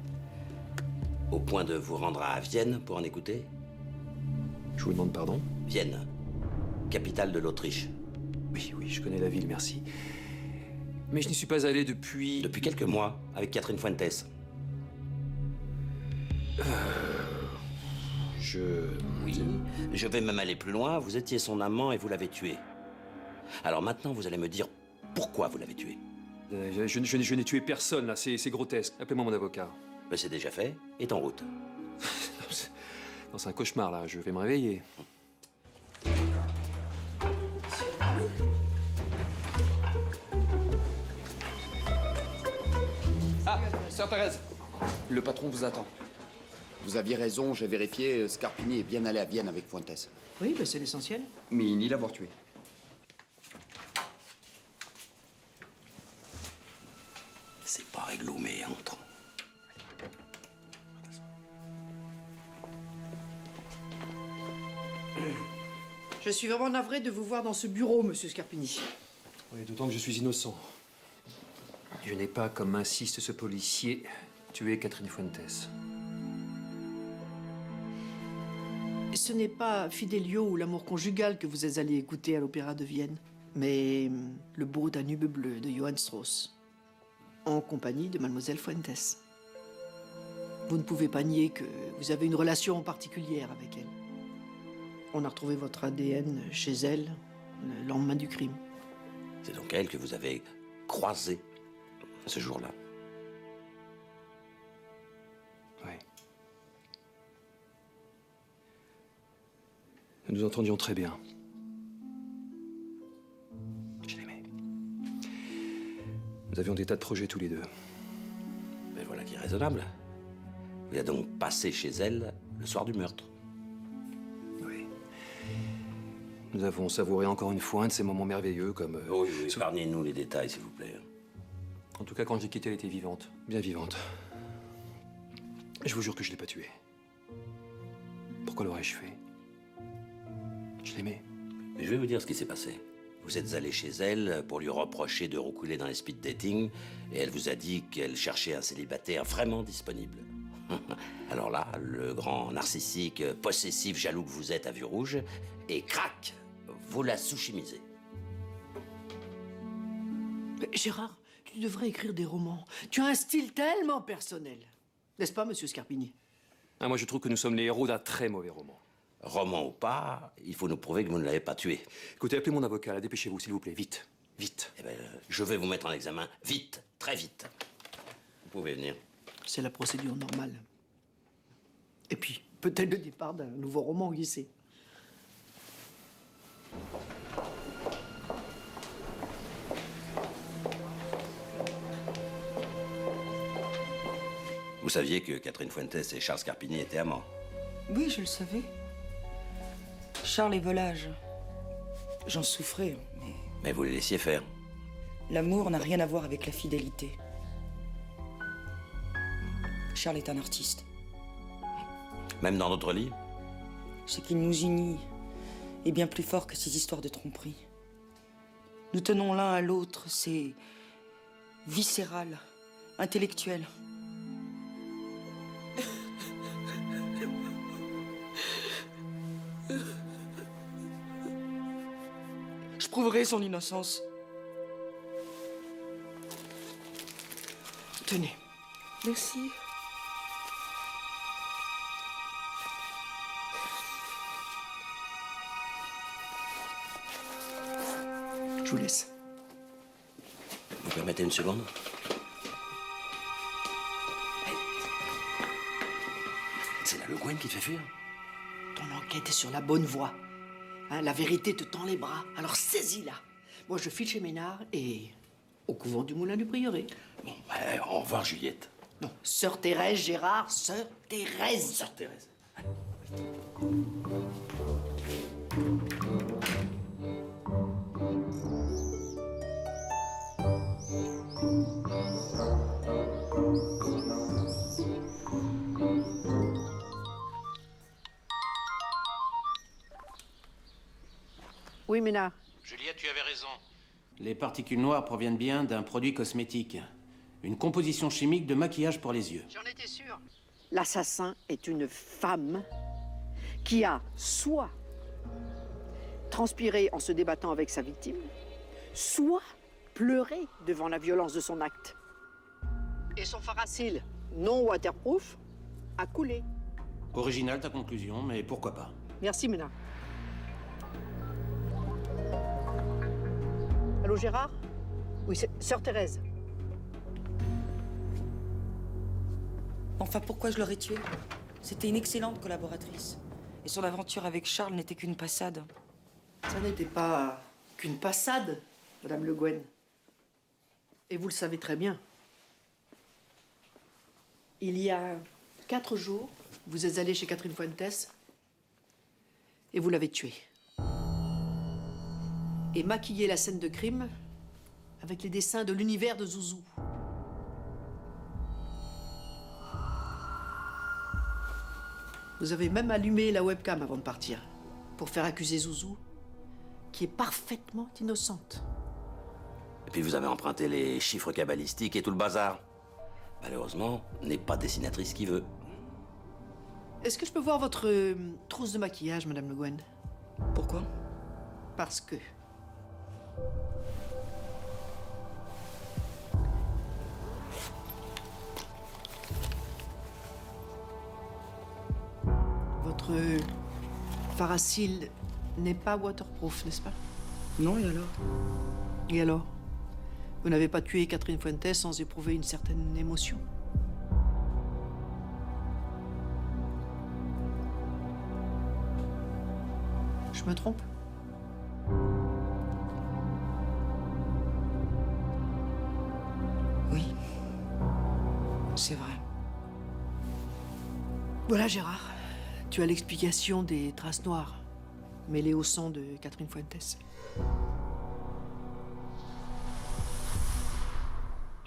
Au point de vous rendre à Vienne pour en écouter? Je vous demande pardon? Vienne, capitale de l'Autriche. Oui, je connais la ville, merci. Mais je n'y suis pas allé depuis... Depuis quelques mois, avec Catherine Fuentes. Oui, je vais même aller plus loin. Vous étiez son amant et vous l'avez tué. Alors maintenant, vous allez me dire pourquoi vous l'avez tué. Je n'ai tué personne, là. C'est grotesque. Appelez-moi mon avocat. Mais c'est déjà fait. Et en route. Non, c'est un cauchemar, là. Je vais me réveiller. Ah, sœur Thérèse, le patron vous attend. Vous aviez raison, j'ai vérifié, Scarpini est bien allé à Vienne avec Fuentes. Oui, ben c'est l'essentiel. Mais il nie l'avoir tué. C'est pas réglo, mais entre. Je suis vraiment navré de vous voir dans ce bureau, monsieur Scarpini. Oui, d'autant que je suis innocent. Je n'ai pas, comme insiste ce policier, tué Catherine Fuentes. Ce n'est pas Fidelio ou l'amour conjugal que vous êtes allé écouter à l'Opéra de Vienne, mais le beau Danube bleu de Johann Strauss, en compagnie de Mademoiselle Fuentes. Vous ne pouvez pas nier que vous avez une relation particulière avec elle. On a retrouvé votre ADN chez elle le lendemain du crime. C'est donc elle que vous avez croisée ce jour-là. Oui. Nous nous entendions très bien. Je l'aimais. Nous avions des tas de projets tous les deux. Mais voilà qui est raisonnable. Vous êtes donc passé chez elle le soir du meurtre. Oui. Nous avons savouré encore une fois un de ces moments merveilleux comme... Oui, épargnez-nous les détails, s'il vous plaît. En tout cas, quand j'ai quitté, elle était vivante. Bien vivante. Je vous jure que je ne l'ai pas tuée. Pourquoi l'aurais-je fait? Je l'aimais. Mais je vais vous dire ce qui s'est passé. Vous êtes allé chez elle pour lui reprocher de roucouler dans les speed dating et elle vous a dit qu'elle cherchait un célibataire vraiment disponible. Alors là, le grand narcissique, possessif, jaloux que vous êtes à vue rouge, et crac, vous la sous-chimisez. Gérard, tu devrais écrire des romans. Tu as un style tellement personnel. N'est-ce pas, monsieur Scarpini? Ah, moi, je trouve que nous sommes les héros d'un très mauvais roman. Roman ou pas, il faut nous prouver que vous ne l'avez pas tué. Écoutez, appelez mon avocat, là, dépêchez-vous, s'il vous plaît, vite, vite. Eh ben, je vais vous mettre en examen, vite, très vite. Vous pouvez venir. C'est la procédure normale. Et puis, peut-être le départ d'un nouveau roman, qui sait. Vous saviez que Catherine Fuentes et Charles Scarpini étaient amants? Oui, je le savais. Charles est volage. J'en souffrais, mais... Mais vous les laissiez faire. L'amour n'a rien à voir avec la fidélité. Charles est un artiste. Même dans notre livre? Ce qui nous unit est bien plus fort que ces histoires de tromperie. Nous tenons l'un à l'autre, c'est viscéral, intellectuel. Je prouverai son innocence. Tenez. Merci. Je vous laisse. Vous permettez une seconde? C'est la Le Guen qui te fait fuir? Ton enquête est sur la bonne voie. Hein, la vérité te tend les bras, alors saisis-la. Moi, je file chez Ménard et au couvent du Moulin du Prieuré. Bon, au revoir, Juliette. Non, Sœur Thérèse, Gérard, Sœur Thérèse. Sœur Thérèse. Oui, Ménard. Juliette, tu avais raison. Les particules noires proviennent bien d'un produit cosmétique. Une composition chimique de maquillage pour les yeux. J'en étais sûr. L'assassin est une femme qui a soit transpiré en se débattant avec sa victime, soit pleuré devant la violence de son acte. Et son faracile non waterproof a coulé. Original ta conclusion, mais pourquoi pas? Merci, Ménard. Allô, Gérard? Oui, c'est Sœur Thérèse. Enfin, pourquoi je l'aurais tuée? C'était une excellente collaboratrice. Et son aventure avec Charles n'était qu'une passade. Ça n'était pas qu'une passade, Madame Le Guen. Et vous le savez très bien. Il y a 4 jours, vous êtes allé chez Catherine Fuentes et vous l'avez tuée. Et maquillé la scène de crime avec les dessins de l'univers de Zouzou. Vous avez même allumé la webcam avant de partir pour faire accuser Zouzou, qui est parfaitement innocente. Et puis vous avez emprunté les chiffres cabalistiques et tout le bazar. Malheureusement, n'est pas dessinatrice qui veut. Est-ce que je peux voir votre trousse de maquillage, Madame Le Guen? Pourquoi? Parce que... votre fard à cils n'est pas waterproof, n'est-ce pas? Non, et alors? Et alors? Vous n'avez pas tué Catherine Fuentes sans éprouver une certaine émotion? Je me trompe? Oui. C'est vrai. Voilà, Gérard. Tu as l'explication des traces noires mêlées au sang de Catherine Fuentes.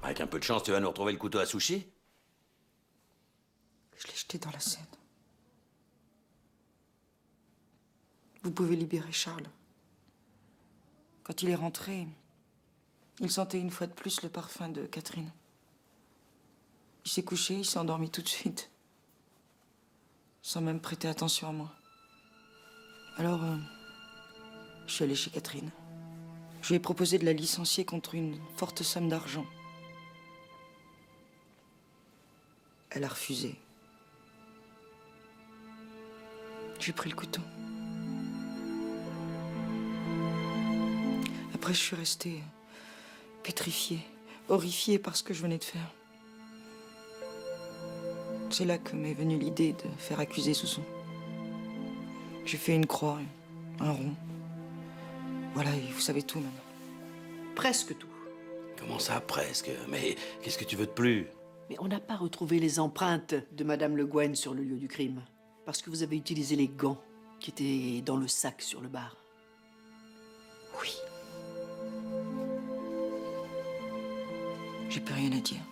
Avec un peu de chance, tu vas nous retrouver le couteau à sushi? Je l'ai jeté dans la Seine. Vous pouvez libérer Charles. Quand il est rentré, il sentait une fois de plus le parfum de Catherine. Il s'est couché, il s'est endormi tout de suite. Sans même prêter attention à moi. Alors, je suis allée chez Catherine. Je lui ai proposé de la licencier contre une forte somme d'argent. Elle a refusé. J'ai pris le couteau. Après, je suis restée pétrifiée, horrifiée par ce que je venais de faire. C'est là que m'est venue l'idée de faire accuser Zouzou. J'ai fait une croix, un rond. Voilà, et vous savez tout maintenant. Presque tout. Comment ça, presque? Mais qu'est-ce que tu veux de plus? Mais on n'a pas retrouvé les empreintes de Madame Le Guen sur le lieu du crime. Parce que vous avez utilisé les gants qui étaient dans le sac sur le bar. Oui. J'ai plus rien à dire.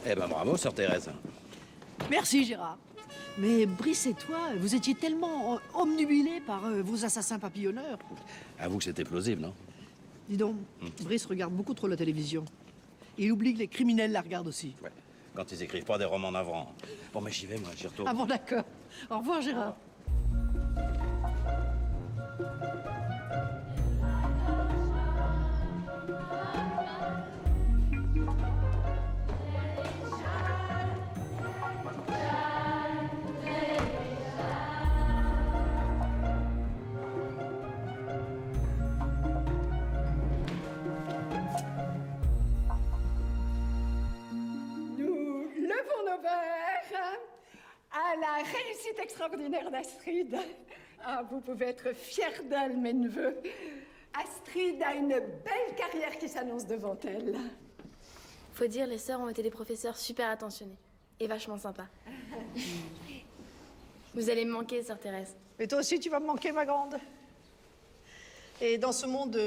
Eh ben bravo, Sœur Thérèse. Merci, Gérard. Mais Brice et toi, vous étiez tellement omnubilés par vos assassins papillonneurs. Avoue que c'était plausible, non? Dis donc, Brice regarde beaucoup trop la télévision. Et il oublie que les criminels la regardent aussi. Ouais. Quand ils écrivent pas des romans navrants. Bon, mais j'y vais, moi, j'y retourne. Ah bon, d'accord. Au revoir, Gérard. Nous levons nos verres à la réussite extraordinaire d'Astrid. Ah, vous pouvez être fiers d'elle, mes neveux. Astrid a une belle carrière qui s'annonce devant elle. Faut dire, les sœurs ont été des professeurs super attentionnés et vachement sympas. Vous allez me manquer, Sœur Thérèse. Et toi aussi, tu vas me manquer, ma grande. Et dans ce monde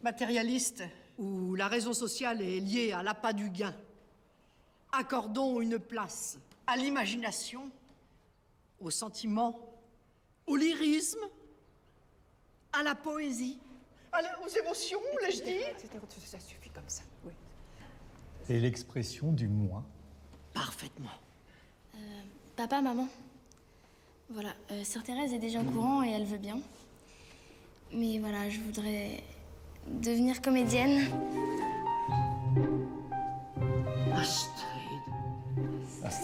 matérialiste, où la raison sociale est liée à l'appât du gain, accordons une place à l'imagination, au sentiment, au lyrisme, à la poésie, aux émotions, l'ai-je dit? Ça suffit comme ça, oui. Et l'expression du moi? Parfaitement. Papa, maman. Voilà, Sœur Thérèse est déjà au courant et elle veut bien. Mais voilà, je voudrais devenir comédienne. Ah,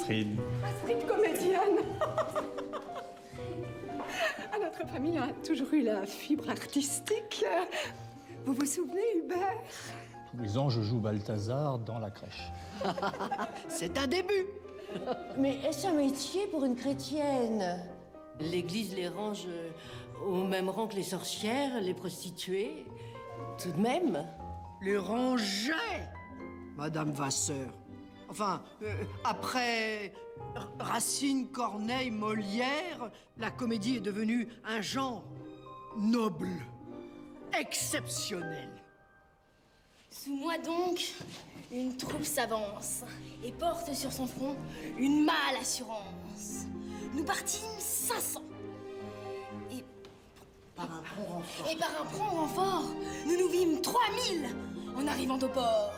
Astrid. Astrid comédienne. Ah, notre famille a toujours eu la fibre artistique. Vous vous souvenez, Hubert? Tous les ans, je joue Balthazar dans la crèche. C'est un début. Mais est-ce un métier pour une chrétienne? L'Église les range au même rang que les sorcières, les prostituées. Tout de même. Les rangeait, Madame Vasseur. Enfin, après Racine, Corneille, Molière, la comédie est devenue un genre noble, exceptionnel. Sous moi donc, une troupe s'avance et porte sur son front une mâle assurance. Nous partîmes 500. Et par un prompt renfort, nous nous vîmes 3000 en arrivant au port.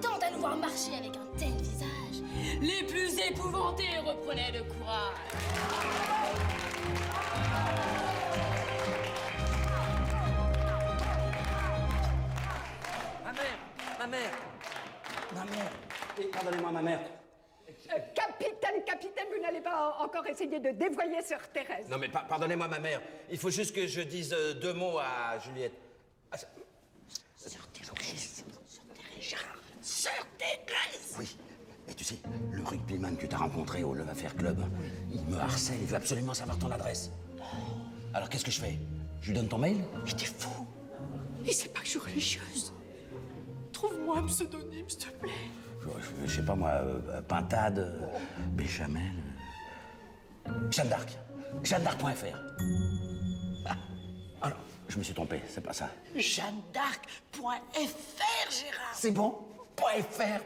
Tant à nous voir marcher avec un tel visage, les plus épouvantés reprenaient de courage. Ma mère. Et pardonnez-moi, ma mère. Capitaine, vous n'allez pas encore essayer de dévoyer Sœur Thérèse? Non, mais pardonnez-moi, ma mère. Il faut juste que je dise 2 mots à Juliette. Sœur Thérèse. Sœur Thérèse. Oui. Et tu sais, le rugbyman que tu as rencontré au Love Affair Club, il me harcèle, il veut absolument savoir ton adresse. Alors qu'est-ce que je fais? Je lui donne ton mail? Mais t'es fou. Et c'est pas que je suis religieuse. Trouve-moi un pseudonyme, s'il te plaît. Je sais pas moi, Pintade, Béchamel. Jeanne d'Arc. JeanneDarc.fr. Ah non, je me suis trompé, c'est pas ça. JeanneDarc.fr, Gérard. C'est bon? .fr.